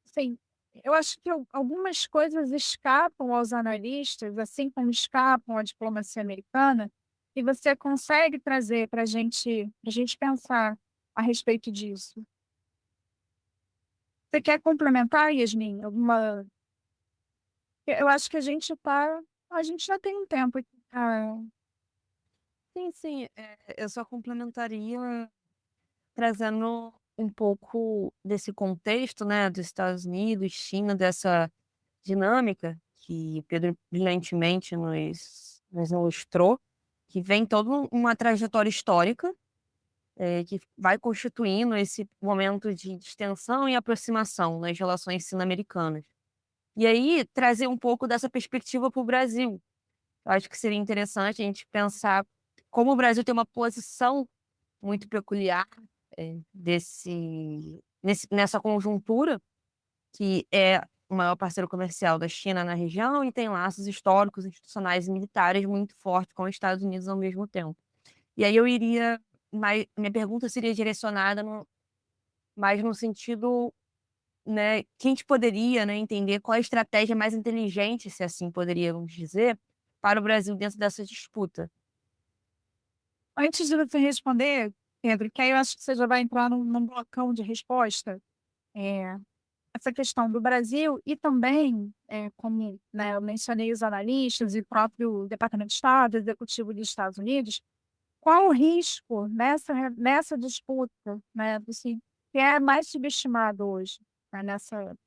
Speaker 1: assim, eu acho que algumas coisas escapam aos analistas, assim como escapam à diplomacia americana, e você consegue trazer para gente pensar a respeito disso. Você quer complementar, Yasmin? Eu acho que a gente já tem um tempo aqui pra
Speaker 2: Sim, sim, eu só complementaria trazendo um pouco desse contexto, né, dos Estados Unidos, China, dessa dinâmica que o Pedro brilhantemente nos ilustrou, que vem toda uma trajetória histórica, que vai constituindo esse momento de distensão e aproximação nas relações sino-americanas. E aí, trazer um pouco dessa perspectiva para o Brasil. Eu acho que seria interessante a gente pensar como o Brasil tem uma posição muito peculiar, nessa conjuntura, que é o maior parceiro comercial da China na região e tem laços históricos, institucionais e militares muito fortes com os Estados Unidos ao mesmo tempo. E aí eu iria minha pergunta seria direcionada mais no sentido, né, que a gente poderia, né, entender qual a estratégia mais inteligente, se assim poderíamos dizer, para o Brasil dentro dessa disputa.
Speaker 1: antes de você responder, Pedro, que aí eu acho que você já vai entrar num blocão de resposta, essa questão do Brasil e também, como, né, eu mencionei os analistas e o próprio Departamento de Estado, Executivo dos Estados Unidos, qual o risco nessa disputa, né, assim, que é mais subestimado hoje, né, nessa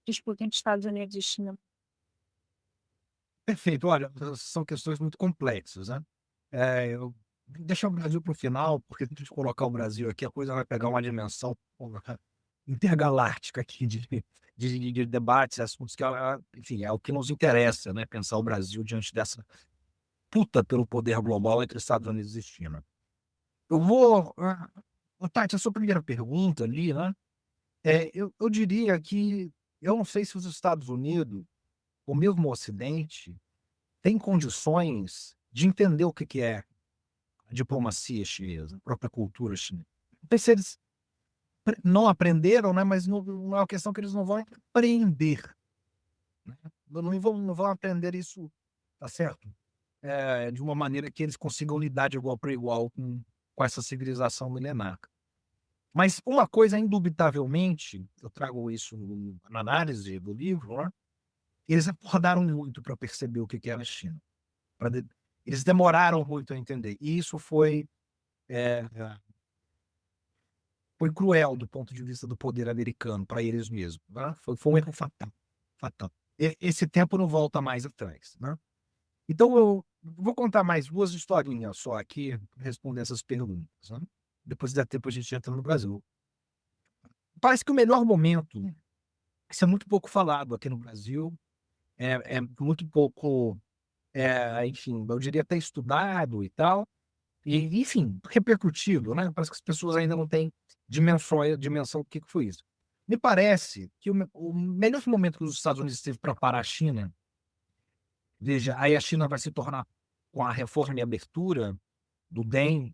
Speaker 1: disputa entre Estados Unidos e China?
Speaker 3: Perfeito. Olha, são questões muito complexas, né. Eu deixar o Brasil para o final, porque se a gente colocar o Brasil aqui, a coisa vai pegar uma dimensão, porra, intergaláctica aqui de debates, assuntos que, enfim, é o que nos interessa, né, pensar o Brasil diante dessa disputa pelo poder global entre Estados Unidos e China. Eu vou, Tati, a sua primeira pergunta ali, né, eu diria que eu não sei se os Estados Unidos, ou mesmo o Ocidente, tem condições de entender o que é a diplomacia chinesa, a própria cultura chinesa. Não sei se eles não aprenderam, né? Mas não é uma questão que eles não vão aprender, né? Não vão aprender isso, tá certo? De uma maneira que eles consigam lidar de igual para igual com essa civilização milenar. Mas uma coisa, indubitavelmente, eu trago isso na análise do livro, né? Eles acordaram muito para perceber o que era a China. Eles demoraram muito a entender. E isso foi cruel do ponto de vista do poder americano para eles mesmos, né? Foi um erro fatal. Fatal. Esse tempo não volta mais atrás, né? Então, eu vou contar mais 2 historinhas só aqui para responder essas perguntas, né? Depois dá tempo a gente entra no Brasil. Parece que o melhor momento, isso é muito pouco falado aqui no Brasil, é muito pouco, enfim, eu diria até estudado e tal, e, enfim, repercutido, né? Parece que as pessoas ainda não têm dimensão do que foi isso. Me parece que o melhor momento que os Estados Unidos teve para parar a China, veja, aí a China vai se tornar, com a reforma e abertura do DEM,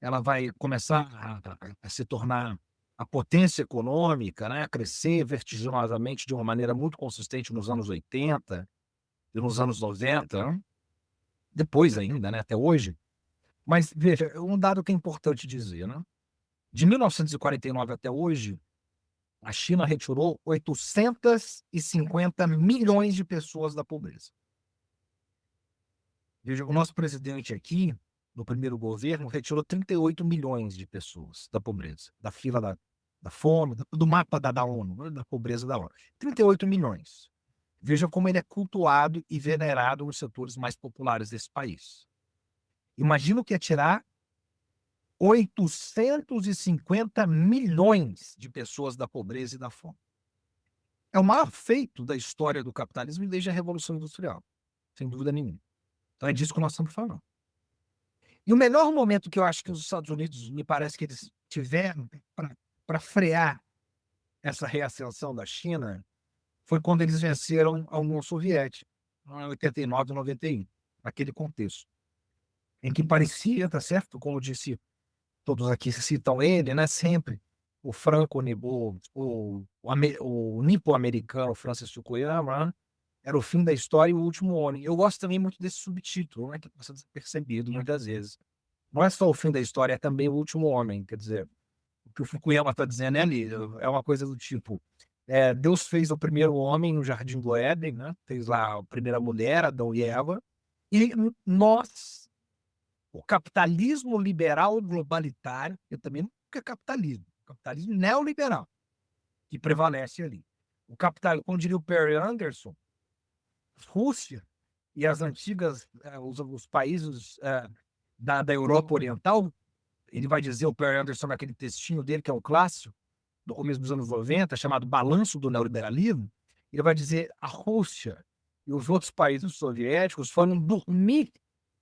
Speaker 3: ela vai começar a se tornar a potência econômica, né? A crescer vertiginosamente de uma maneira muito consistente nos anos 80 e nos anos 90, né? Depois ainda, né? Até hoje. Mas, veja, um dado que é importante dizer, né? De 1949 até hoje, a China retirou 850 milhões de pessoas da pobreza. Veja, o nosso presidente aqui, no primeiro governo, retirou 38 milhões de pessoas da pobreza, da fila da fome, do mapa da ONU, né? Da pobreza da ONU. 38 milhões. Veja como ele é cultuado e venerado nos setores mais populares desse país. Imagina o que é tirar 850 milhões de pessoas da pobreza e da fome. É o maior feito da história do capitalismo desde a Revolução Industrial, sem dúvida nenhuma. Então é disso que nós estamos falando. E o melhor momento que eu acho que os Estados Unidos, me parece que eles tiveram para frear essa reascensão da China foi quando eles venceram a União Soviética, em 89 e 91, naquele contexto, em que parecia, tá certo? Como disse, todos aqui citam ele, né? Sempre o o nipo-americano Francis Fukuyama, né? Era o fim da história e o último homem. Eu gosto também muito desse subtítulo, né? Que passa despercebido muitas vezes. Não é só o fim da história, é também o último homem. Quer dizer, o que o Fukuyama está dizendo ali é uma coisa do tipo: Deus fez o primeiro homem no Jardim do Éden, né? Fez lá a primeira mulher, Adão e Eva, e nós, o capitalismo liberal globalitário, eu também não é capitalismo neoliberal, que prevalece ali. O capital, como diria o Perry Anderson, Rússia e as antigas, os países da Europa Oriental, ele vai dizer, o Perry Anderson, naquele textinho dele, que é um clássico, do começo dos anos 90, chamado Balanço do Neoliberalismo, ele vai dizer a Rússia e os outros países soviéticos foram dormir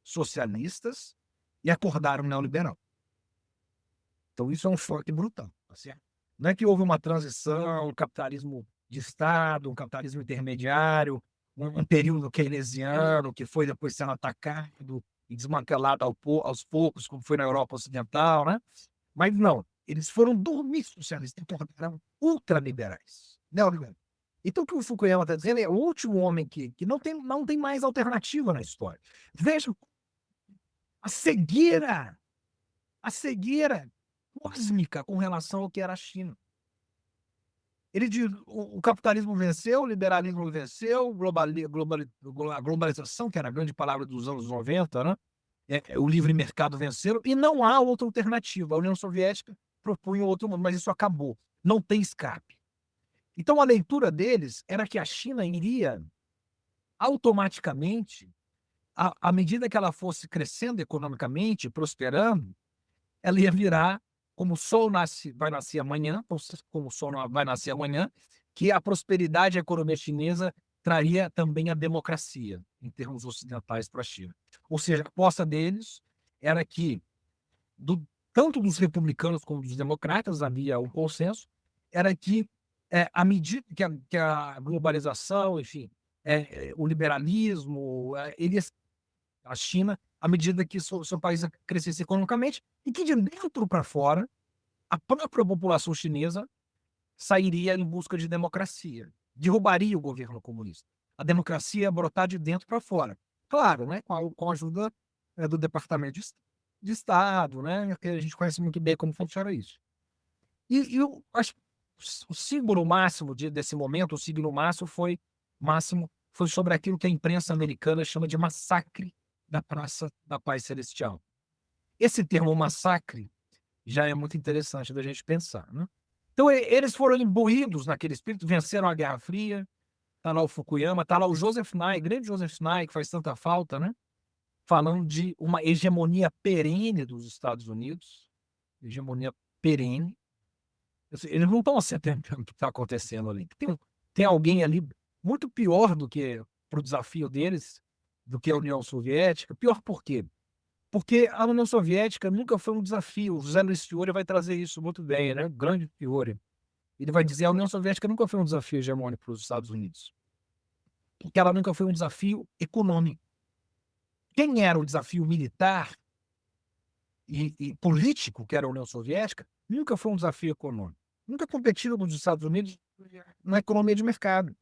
Speaker 3: socialistas e acordaram neoliberal. Então isso é um choque brutal, tá certo? Não é que houve uma transição, um capitalismo de Estado, um capitalismo intermediário, um período keynesiano que foi depois sendo atacado e desmantelado aos poucos, como foi na Europa Ocidental, né? Mas não, eles foram dormir socialistas, eram ultraliberais, neoliberais. Então o que o Fukuyama está dizendo é o último homem que não tem mais alternativa na história. Vejam a cegueira cósmica com relação ao que era a China. Ele diz, o capitalismo venceu, o liberalismo venceu, a globalização, que era a grande palavra dos anos 90, né? O livre mercado venceu, e não há outra alternativa. A União Soviética propunha outro mundo, mas isso acabou. Não tem escape. Então, a leitura deles era que a China iria automaticamente, à medida que ela fosse crescendo economicamente, prosperando, ela ia virar, como o sol vai nascer amanhã, como o sol vai nascer amanhã, que a prosperidade e a economia chinesa traria também a democracia, em termos ocidentais, para a China. Ou seja, a aposta deles era que, tanto dos republicanos como dos democratas, havia um consenso, era que, à medida que a globalização, enfim, o liberalismo, a China, à medida que seu país crescesse economicamente, e que de dentro para fora, a própria população chinesa sairia em busca de democracia, derrubaria o governo comunista. A democracia ia brotar de dentro para fora. Claro, né, com a ajuda do Departamento de Estado, né, que a gente conhece muito bem como funciona isso. E eu acho que o símbolo máximo desse momento, o signo máximo foi sobre aquilo que a imprensa americana chama de massacre da Praça da Paz Celestial. Esse termo massacre já é muito interessante da gente pensar, né? Então, eles foram imbuídos naquele espírito, venceram a Guerra Fria, está lá o Fukuyama, está lá o Joseph Nye, grande Joseph Nye, que faz tanta falta, né? Falando de uma hegemonia perene dos Estados Unidos, hegemonia perene. Eles não estão acertando o que está acontecendo ali. Tem alguém ali muito pior do que para o desafio deles, do que a União Soviética. Pior por quê? Porque a União Soviética nunca foi um desafio. O José Luiz Fiore vai trazer isso muito bem, né? O grande Fiore. Ele vai dizer que a União Soviética nunca foi um desafio hegemônico para os Estados Unidos. Porque ela nunca foi um desafio econômico. Quem era o desafio militar e político, que era a União Soviética, nunca foi um desafio econômico. Nunca competiu com os Estados Unidos na economia de mercado.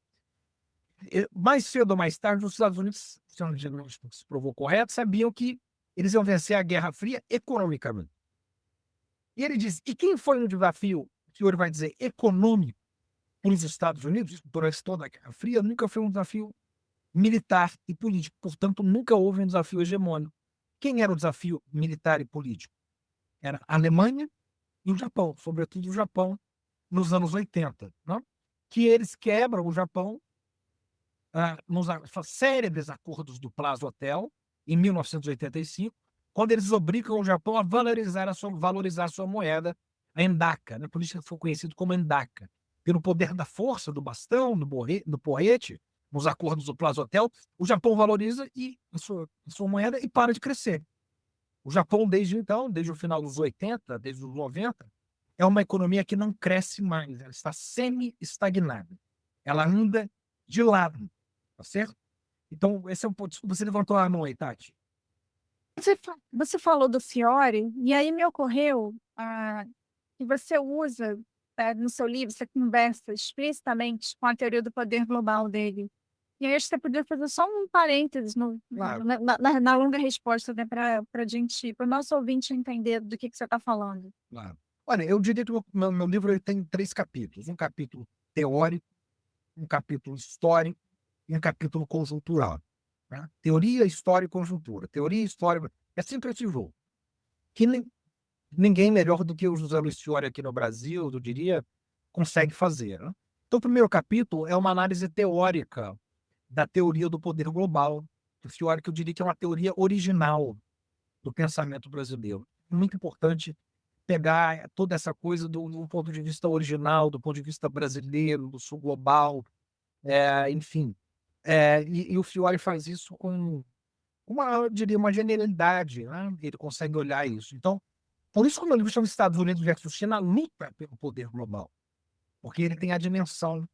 Speaker 3: Mais cedo ou mais tarde, os Estados Unidos, se o diagnóstico se provou correto, sabiam que eles iam vencer a Guerra Fria economicamente. E ele diz, e quem foi no desafio, o senhor vai dizer, econômico para os Estados Unidos, durante toda a Guerra Fria, nunca foi um desafio militar e político. Portanto, nunca houve um desafio hegemônico. Quem era o desafio militar e político? Era a Alemanha e o Japão, sobretudo o Japão, nos anos 80, não? Que eles quebram o Japão nos célebres acordos do Plaza Hotel, em 1985, quando eles obrigam o Japão a valorizar a sua moeda, a Endaka, né? Por isso foi conhecido como Endaka. Pelo poder da força, do bastão, do porrete, nos acordos do Plaza Hotel, o Japão valoriza a sua moeda e para de crescer. O Japão, desde o final dos 80, desde os 90, é uma economia que não cresce mais, ela está semi-estagnada. Ela anda de lado, tá certo? Então, esse é um ponto. Você levantou a mão aí, Tati.
Speaker 1: Você falou do Fiore, e aí me ocorreu que você usa, no seu livro, você conversa explicitamente com a teoria do poder global dele. E aí acho que você podia fazer só um parênteses
Speaker 3: Claro.
Speaker 1: na longa resposta, né, para o nosso ouvinte entender do que você está falando.
Speaker 3: Claro. Olha, eu diria que o meu livro ele tem 3 capítulos. Um capítulo teórico, um capítulo histórico e um capítulo conjuntural. Né? Teoria, história e conjuntura. Teoria, história... É sempre esse jogo. Que ninguém melhor do que o José Luiz Fiore aqui no Brasil, eu diria, consegue fazer. Né? Então, o primeiro capítulo é uma análise teórica da teoria do poder global do Fiore, que eu diria que é uma teoria original do pensamento brasileiro. Muito importante pegar toda essa coisa do ponto de vista original, do ponto de vista brasileiro, do sul global, enfim. E o Fiore faz isso com eu diria, uma genialidade, né? Ele consegue olhar isso. Então, por isso que o meu livro chama Estados Unidos versus China, luta pelo poder global. Porque ele tem a dimensão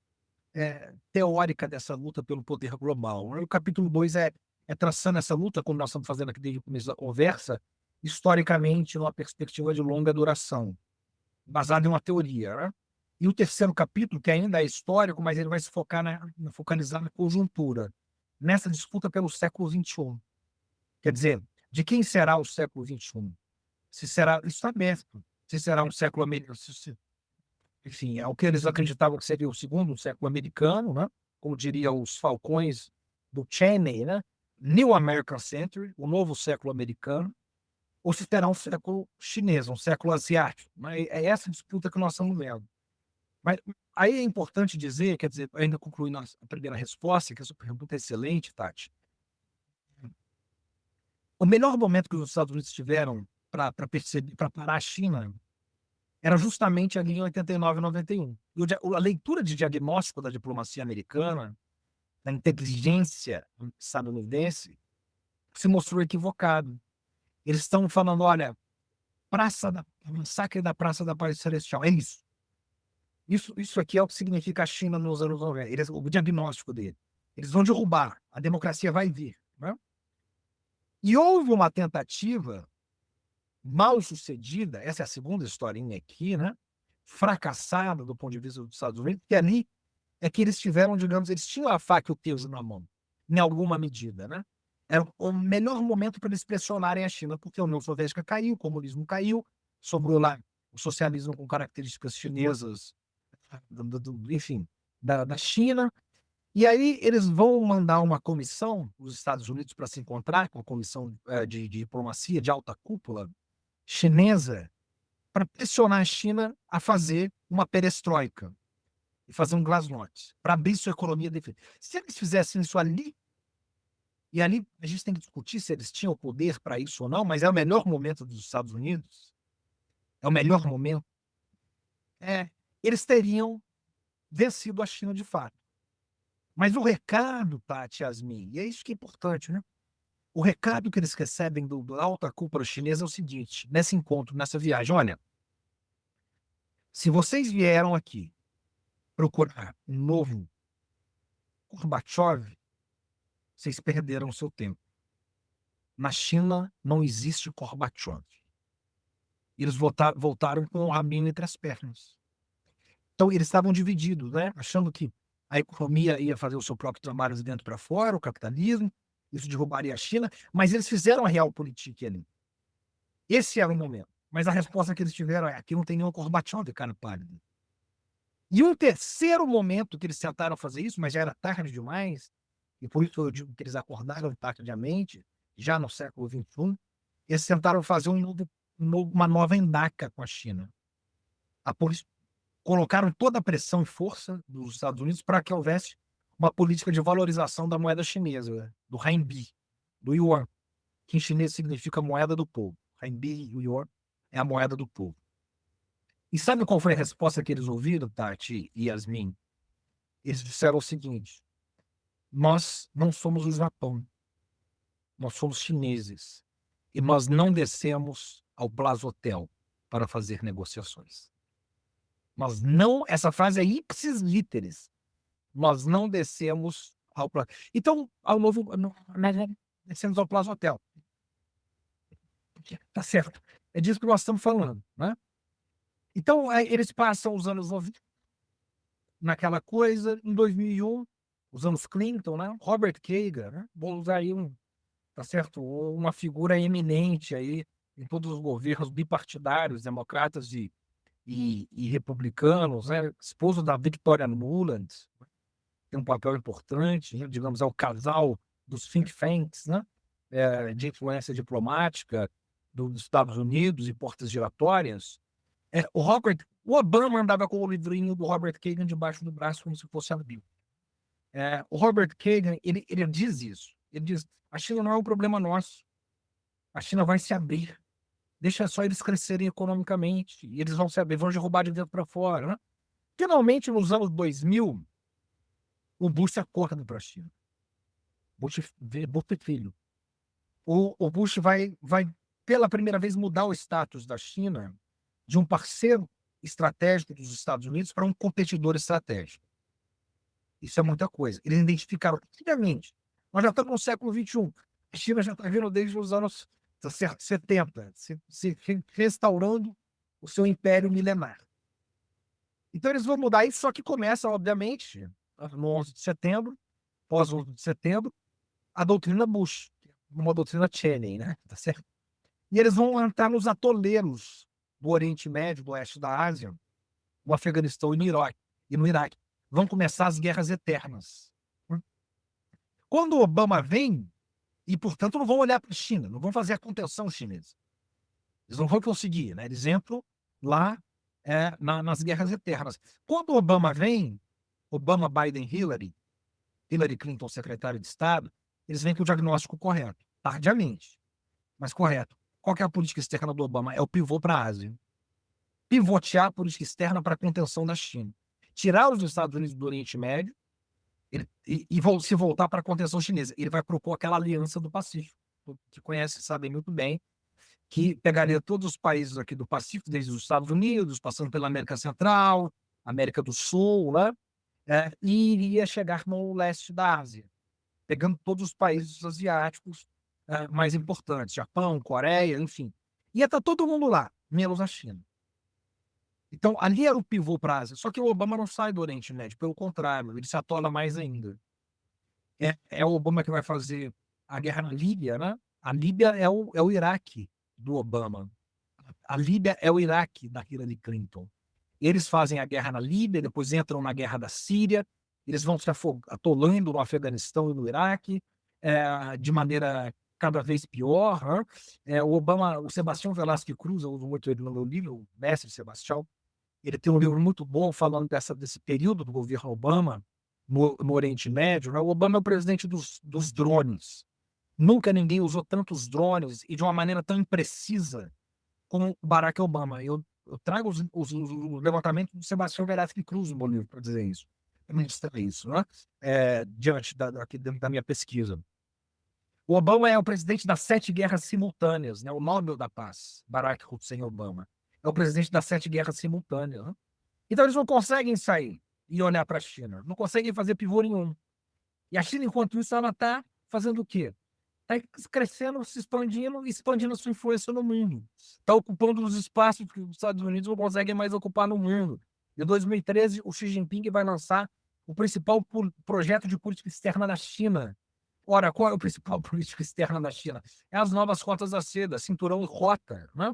Speaker 3: teórica dessa luta pelo poder global. O capítulo 2 é traçando essa luta, como nós estamos fazendo aqui desde o começo da conversa, historicamente, numa perspectiva de longa duração, baseada em uma teoria. Né? E o terceiro capítulo, que ainda é histórico, mas ele vai se focalizar na conjuntura, nessa disputa pelo século XXI. Quer dizer, de quem será o século XXI? Se será, isso está aberto, se será um século americano, enfim, é o que eles acreditavam que seria o segundo século americano, né? Como diriam os falcões do Cheney, né? New American Century, o novo século americano, ou se terá um século chinês, um século asiático. Né? É essa disputa que nós estamos vendo. Mas aí é importante dizer, quer dizer, ainda concluindo a primeira resposta, que essa pergunta é excelente, Tati. O melhor momento que os Estados Unidos tiveram para parar a China era justamente ali em 89 e 91. E a leitura de diagnóstico da diplomacia americana, da inteligência estadunidense, se mostrou equivocado. Eles estão falando, olha, massacre da Praça da Paz Celestial, é isso. Isso aqui é o que significa a China nos anos 90, o diagnóstico dele. Eles vão derrubar, a democracia vai vir. Né? E houve uma tentativa mal sucedida, essa é a segunda historinha aqui, né? Fracassada do ponto de vista dos Estados Unidos, que ali é que eles tiveram, digamos, eles tinham a faca e o queijo na mão, em alguma medida, né? Era o melhor momento para eles pressionarem a China, porque a União Soviética caiu, o comunismo caiu, sobrou lá o socialismo com características chinesas, enfim, da China. E aí eles vão mandar uma comissão, os Estados Unidos, para se encontrar com a comissão de diplomacia de alta cúpula chinesa, para pressionar a China a fazer uma perestroika e fazer um glasnost, para abrir sua economia. Se eles fizessem isso ali, e ali a gente tem que discutir se eles tinham poder para isso ou não, mas é o melhor momento dos Estados Unidos, é o melhor momento, eles teriam vencido a China de fato. Mas o recado, Tati, Yasmin, e é isso que é importante, né? O recado que eles recebem da alta cúpula chinesa é o seguinte, nesse encontro, nessa viagem: olha, se vocês vieram aqui procurar um novo Gorbachev, vocês perderam o seu tempo. Na China não existe Gorbachev. Eles voltaram com o rabino entre as pernas. Então eles estavam divididos, né? Achando que a economia ia fazer o seu próprio trabalho de dentro para fora, o capitalismo, isso derrubaria a China, mas eles fizeram a realpolitik ali. Esse era o momento. Mas a resposta que eles tiveram é: aqui não tem nenhum Gorbachev, cara pálido. E um terceiro momento que eles tentaram fazer isso, mas já era tarde demais, e por isso eu digo que eles acordaram tardiamente, já no século XXI, eles tentaram fazer uma nova endaca com a China. Colocaram toda a pressão e força dos Estados Unidos para que houvesse uma política de valorização da moeda chinesa, do renminbi, do yuan, que em chinês significa moeda do povo. Renminbi e yuan é a moeda do povo. E sabe qual foi a resposta que eles ouviram, Tati e Yasmin? Eles disseram o seguinte: nós não somos o Japão, nós somos chineses, e nós não descemos ao Plaza Hotel para fazer negociações. Nós não, essa frase é ipsis literis, nós não descemos ao Plaza. Então, descemos ao Plaza Hotel. Tá certo. É disso que nós estamos falando, né? Então, eles passam os anos 90 naquela coisa. Em 2001, os anos Clinton, né? Robert Kagan, né? Vou usar aí tá certo? Uma figura eminente aí em todos os governos bipartidários, democratas e republicanos, né? Esposo da Victoria Nuland, tem um papel importante, né? Digamos, é o casal dos think tanks, né? De influência diplomática dos Estados Unidos e portas giratórias. O Obama andava com o livrinho do Robert Kagan debaixo do braço como se fosse a Bíblia. O Robert Kagan, ele diz isso. Ele diz: a China não é um problema nosso. A China vai se abrir. Deixa só eles crescerem economicamente. E eles vão se abrir, vão derrubar de dentro para fora. Né? Finalmente, nos anos 2000, o Bush acorda para a China. Bush filho. O Bush vai, pela primeira vez, mudar o status da China de um parceiro estratégico dos Estados Unidos para um competidor estratégico. Isso é muita coisa. Eles identificaram claramente. Nós já estamos no século XXI. A China já está vindo desde os anos 70, se restaurando o seu império milenar. Então eles vão mudar isso, só que começa, obviamente, no 11 de setembro, pós 11 de setembro, a doutrina Bush, uma doutrina Cheney, né? Tá certo? E eles vão entrar nos atoleiros do Oriente Médio, do Oeste da Ásia, no Afeganistão e no Iraque. Vão começar as guerras eternas. Quando o Obama vem, e, portanto, não vão olhar para a China, não vão fazer a contenção chinesa. Eles não vão conseguir, né? Eles entram lá nas guerras eternas. Quando o Obama vem, Obama, Biden, Hillary Clinton, secretário de Estado, eles vêm com o diagnóstico correto, tardiamente, mas correto. Qual que é a política externa do Obama? É o pivô para a Ásia. Pivotear a política externa para a contenção da China. Tirar os Estados Unidos do Oriente Médio e se voltar para a contenção chinesa. Ele vai propor aquela aliança do Pacífico, que conhecem, sabem muito bem, que pegaria todos os países aqui do Pacífico, desde os Estados Unidos, passando pela América Central, América do Sul, né? e iria chegar no leste da Ásia, pegando todos os países asiáticos mais importantes, Japão, Coreia, enfim. Ia estar todo mundo lá, menos a China. Então, ali era o pivô para a Ásia. Só que o Obama não sai do Oriente Médio, pelo contrário, ele se atola mais ainda. É o Obama que vai fazer a guerra na Líbia, né? A Líbia é o Iraque do Obama. A Líbia é o Iraque da Hillary Clinton. Eles fazem a guerra na Líbia, depois entram na guerra da Síria, eles vão se atolando no Afeganistão e no Iraque, de maneira cada vez pior. Né? O Sebastião Velasquez Cruz, eu uso muito ele no meu livro, o mestre Sebastião, ele tem um livro muito bom falando desse período do governo Obama no Oriente Médio. Né? O Obama é o presidente dos drones. Nunca ninguém usou tantos drones e de uma maneira tão imprecisa como o Barack Obama. Eu trago os levantamentos do Sebastião Velasquez Cruz no meu livro para dizer isso, para mostrar isso, né? Diante da minha pesquisa. O Obama é o presidente das 7 guerras simultâneas, né? O Nobel da Paz, Barack Hussein Obama. É o presidente das 7 guerras simultâneas. Né? Então eles não conseguem sair e olhar para a China. Não conseguem fazer pivô nenhum. E a China, enquanto isso, ela está fazendo o quê? Está crescendo, se expandindo sua influência no mundo. Está ocupando os espaços que os Estados Unidos não conseguem mais ocupar no mundo. Em 2013, o Xi Jinping vai lançar o principal projeto de política externa da China. Ora, qual é o principal política externa da China? É as novas rotas da seda, cinturão e rota, né?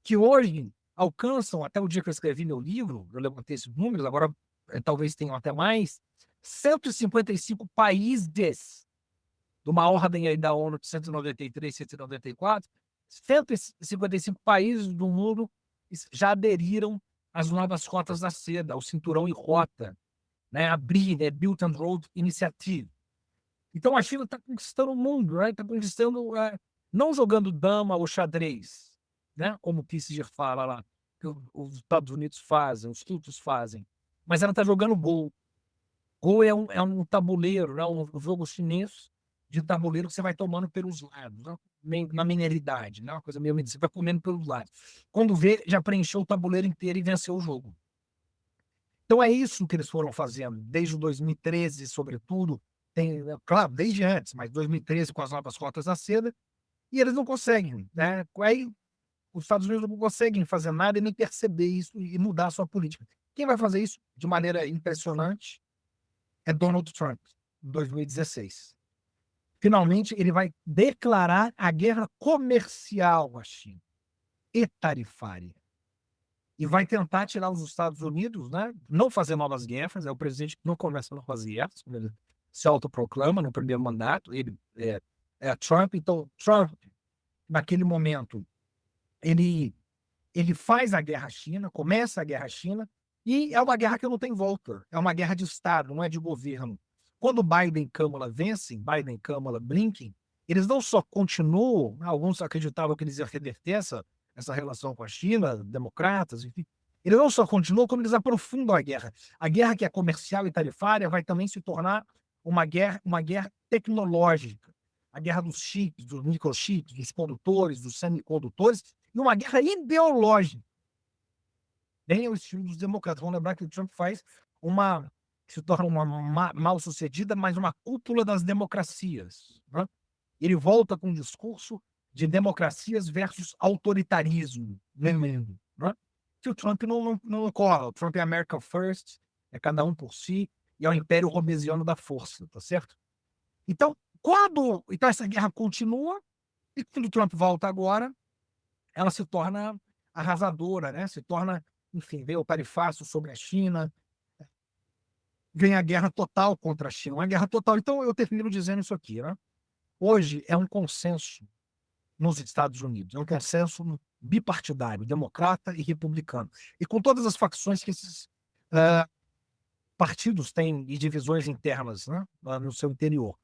Speaker 3: Que hoje alcançam, até o dia que eu escrevi meu livro, eu levantei esses números, agora talvez tenham até mais, 155 países de uma ordem aí da ONU de 193, 194, 155 países do mundo já aderiram às novas rotas da seda, ao cinturão e rota, né? A BRI, né? Belt and Road Initiative. Então a China está conquistando o mundo, né? Está conquistando, não jogando dama ou xadrez, né? Como o Kissinger fala lá, que os Estados Unidos fazem, os turcos fazem, mas ela está jogando Go. Go é um tabuleiro, né? Um jogo chinês de tabuleiro que você vai tomando pelos lados, né? Na mineridade, né? Uma coisa meio você vai comendo pelos lados. Quando vê, já preencheu o tabuleiro inteiro e venceu o jogo. Então é isso que eles foram fazendo, desde 2013, sobretudo, claro, desde antes, mas 2013 com as novas rotas da seda, e eles não conseguem, né? Aí os Estados Unidos não conseguem fazer nada e nem perceber isso e mudar a sua política. Quem vai fazer isso de maneira impressionante é Donald Trump, em 2016. Finalmente, ele vai declarar a guerra comercial à China e tarifária. E vai tentar tirar os Estados Unidos, né? Não fazer novas guerras. É o presidente que não começa novas guerras, ele se autoproclama no primeiro mandato. Ele é Trump. Então, Trump, naquele momento, ele faz a guerra à China, começa a guerra à China, e é uma guerra que não tem volta. É uma guerra de Estado, não é de governo. Quando Biden e Kamala vencem, Biden, Kamala, Blinken, eles não só continuam, alguns acreditavam que eles iam reverter essa relação com a China, democratas, enfim. Eles não só continuam, como eles aprofundam a guerra. A guerra que é comercial e tarifária vai também se tornar uma guerra tecnológica. A guerra dos chips, dos microchips, dos condutores, dos semicondutores, e uma guerra ideológica. Bem ao estilo dos democratas. Vamos lembrar que o Trump faz se torna uma mal-sucedida, mas uma cúpula das democracias. Né? Ele volta com um discurso de democracias versus autoritarismo. Né? Que o Trump não cola. O Trump é America First, é cada um por si, e é o império robesiano da força, tá certo? Então, essa guerra continua, e quando o Trump volta agora, ela se torna arrasadora, né? Se torna, enfim, veio o tarifácio sobre a China, ganha a guerra total contra a China, uma guerra total. Então, eu termino dizendo isso aqui, né? Hoje é um consenso nos Estados Unidos, é um consenso bipartidário, democrata e republicano. E com todas as facções que esses partidos têm e divisões internas, né, no seu interior.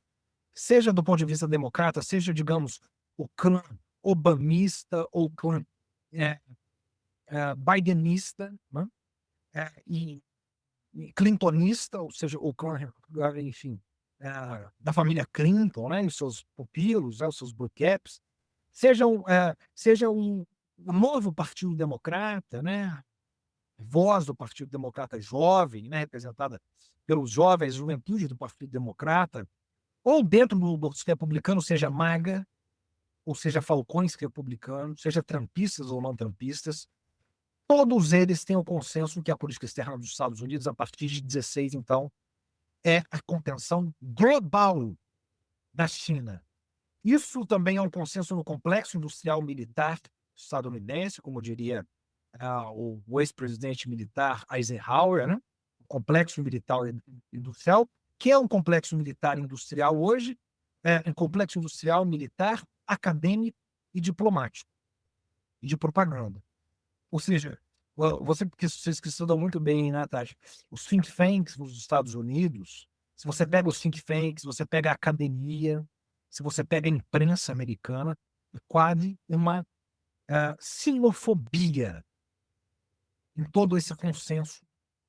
Speaker 3: Seja do ponto de vista democrata, seja, digamos, o clã obamista ou o clã bidenista, né, e clintonista, ou seja, o clã, enfim, da família Clinton, né, e os seus pupilos, os seus bootcaps, seja um novo Partido Democrata, né, voz do Partido Democrata Jovem, né, representada pelos jovens, juventude do Partido Democrata, ou dentro dos republicanos, seja MAGA, ou seja falcões republicanos, seja trumpistas ou não trumpistas, todos eles têm o consenso que a política externa dos Estados Unidos, a partir de 16, então, é a contenção global da China. Isso também é um consenso no complexo industrial militar estadunidense, como diria o ex-presidente militar Eisenhower, né? O complexo militar industrial, que é um complexo militar industrial hoje, um complexo industrial militar, acadêmico e diplomático, e de propaganda. Ou seja, vocês que estudam muito bem, Natasha, os think tanks nos Estados Unidos, se você pega os think tanks, você pega a academia, se você pega a imprensa americana, é quase uma sinofobia em todo esse consenso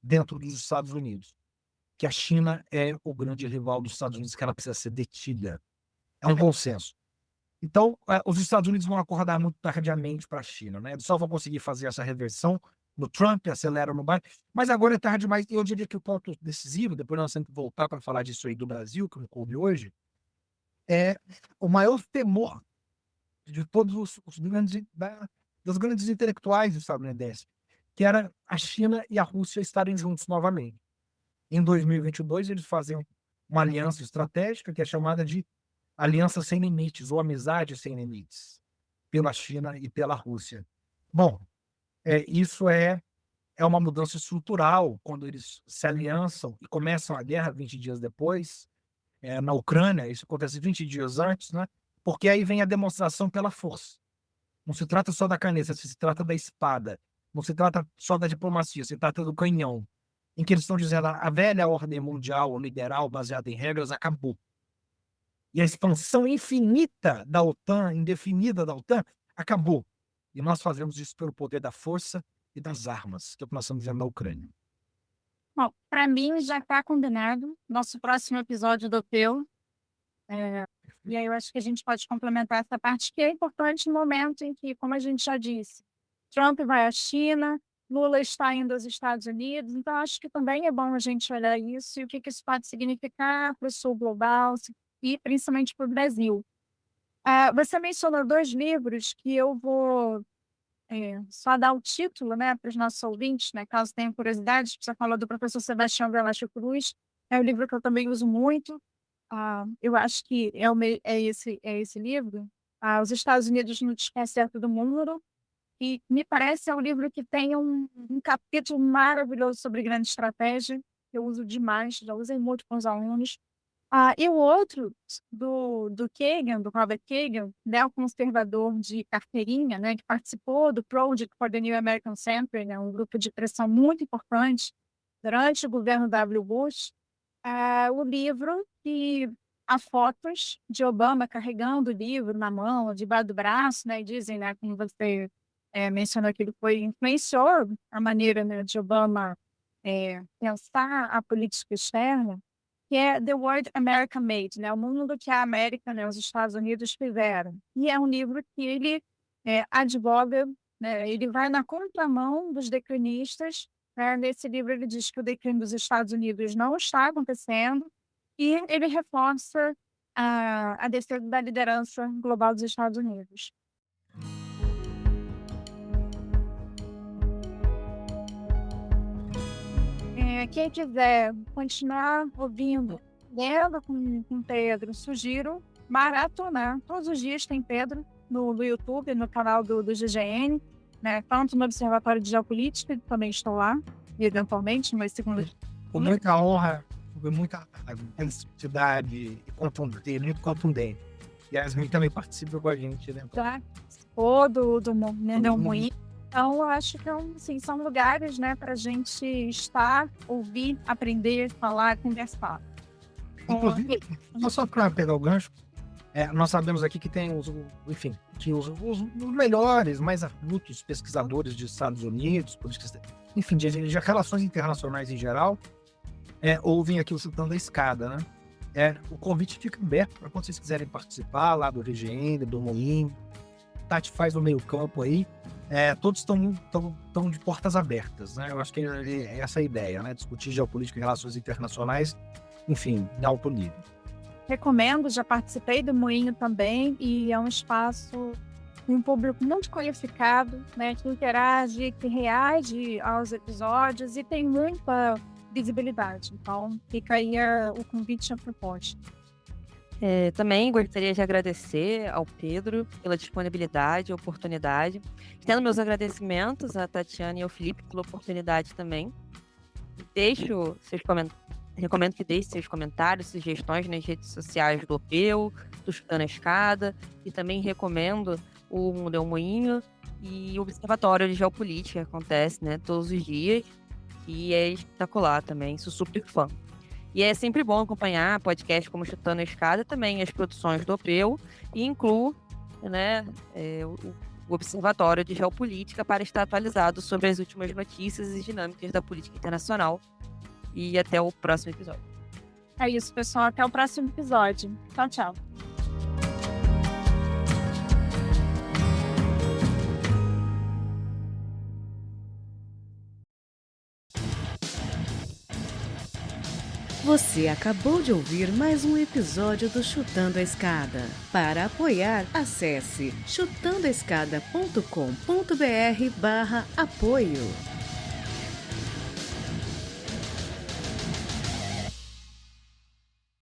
Speaker 3: dentro dos Estados Unidos, que a China é o grande rival dos Estados Unidos, que ela precisa ser detida. É um consenso. Então, os Estados Unidos vão acordar muito tardiamente para a China, né? Eles só vão conseguir fazer essa reversão no Trump, acelera no Biden, mas agora é tarde demais. E eu diria que o ponto decisivo, depois nós temos que voltar para falar disso aí do Brasil, que me coube hoje, é o maior temor de todos os grandes, dos grandes intelectuais estadunidenses, que era a China e a Rússia estarem juntos novamente. Em 2022, eles fazem uma aliança estratégica que é chamada de Aliança Sem Limites, ou Amizade Sem Limites, pela China e pela Rússia. Bom, isso é uma mudança estrutural, quando eles se aliançam e começam a guerra 20 dias depois, na Ucrânia, isso acontece 20 dias antes, né? Porque aí vem a demonstração pela força. Não se trata só da caneta, se trata da espada. Não se trata só da diplomacia, se trata do canhão. Em que eles estão dizendo a velha ordem mundial liberal baseada em regras acabou. E a expansão infinita da OTAN, indefinida da OTAN, acabou. E nós fazemos isso pelo poder da força e das armas, que é o que nós estamos vendo na Ucrânia.
Speaker 1: Bom, para mim já está combinado nosso próximo episódio do PEU. E aí eu acho que a gente pode complementar essa parte que é importante no momento em que, como a gente já disse, Trump vai à China, Lula está indo aos Estados Unidos, então acho que também é bom a gente olhar isso e o que isso pode significar para o sul global e principalmente para o Brasil. Você mencionou 2 livros que eu vou só dar o título, né, para os nossos ouvintes, né, caso tenham curiosidade. Você falou do professor Sebastião Velasco Cruz, é um livro que eu também uso muito. Eu acho que é esse livro, Os Estados Unidos no Desconcerto do Mundo, e me parece um livro que tem um capítulo maravilhoso sobre grande estratégia, que eu uso demais, já usei muito com os alunos. E o outro, do Kagan, do Robert Kagan, neoconservador de carteirinha, né, que participou do Project for the New American Century, né, um grupo de pressão muito importante durante o governo W. Bush. O livro que há fotos de Obama carregando o livro na mão, debaixo do braço, né, e dizem, né, como você mencionou, que ele influenciou a maneira, né, de Obama pensar a política externa, que é The World America Made, né, o mundo que a América, né, os Estados Unidos fizeram. E é um livro que ele advoga, né, ele vai na contramão dos declinistas. Nesse livro ele diz que o declínio dos Estados Unidos não está acontecendo e ele reforça a defesa da liderança global dos Estados Unidos. Quem quiser continuar ouvindo, lendo com Pedro, sugiro maratonar. Todos os dias tem Pedro no YouTube, no canal do GGN, né? Tanto no Observatório de Geopolítica, também estou lá, eventualmente, no meu segundo.
Speaker 3: Com muita honra, com muita honestidade e muito contundente. E a Yasmin também participa com a gente, né?
Speaker 1: Já participou do Moinho. Então, eu acho que assim, são lugares, né, para a gente estar, ouvir, aprender, falar, conversar.
Speaker 3: Inclusive, só para pegar o gancho, nós sabemos aqui que tem os melhores, mais adultos pesquisadores dos Estados Unidos, enfim, de relações internacionais em geral, ouvem aqui o Chutando a Escada, né? O convite fica aberto para quando vocês quiserem participar lá do RGN, do Moinho. Tati faz no meio campo aí, todos estão de portas abertas, né? Eu acho que é essa a ideia, né? Discutir geopolítica e relações internacionais, enfim, em alto nível.
Speaker 1: Recomendo, já participei do Moinho também, e é um espaço com um público muito qualificado, né, que interage, que reage aos episódios e tem muita visibilidade. Então, fica aí o convite e a proposta.
Speaker 2: Também gostaria de agradecer ao Pedro pela disponibilidade e oportunidade. Tendo meus agradecimentos à Tatiana e ao Felipe pela oportunidade também. Recomendo que deixe seus comentários, sugestões nas redes sociais do OPEU, do Chutando a Escada, e também recomendo o Museu Moinho e o Observatório de Geopolítica, que acontece, né, todos os dias, e é espetacular também, sou super fã. E é sempre bom acompanhar podcasts como Chutando a Escada, também as produções do OPEU, e incluo, né, o Observatório de Geopolítica para estar atualizado sobre as últimas notícias e dinâmicas da política internacional. E até o próximo episódio.
Speaker 1: É isso, pessoal. Até o próximo episódio. Tchau, tchau.
Speaker 5: Você acabou de ouvir mais um episódio do Chutando a Escada. Para apoiar, acesse chutandoaescada.com.br/apoio.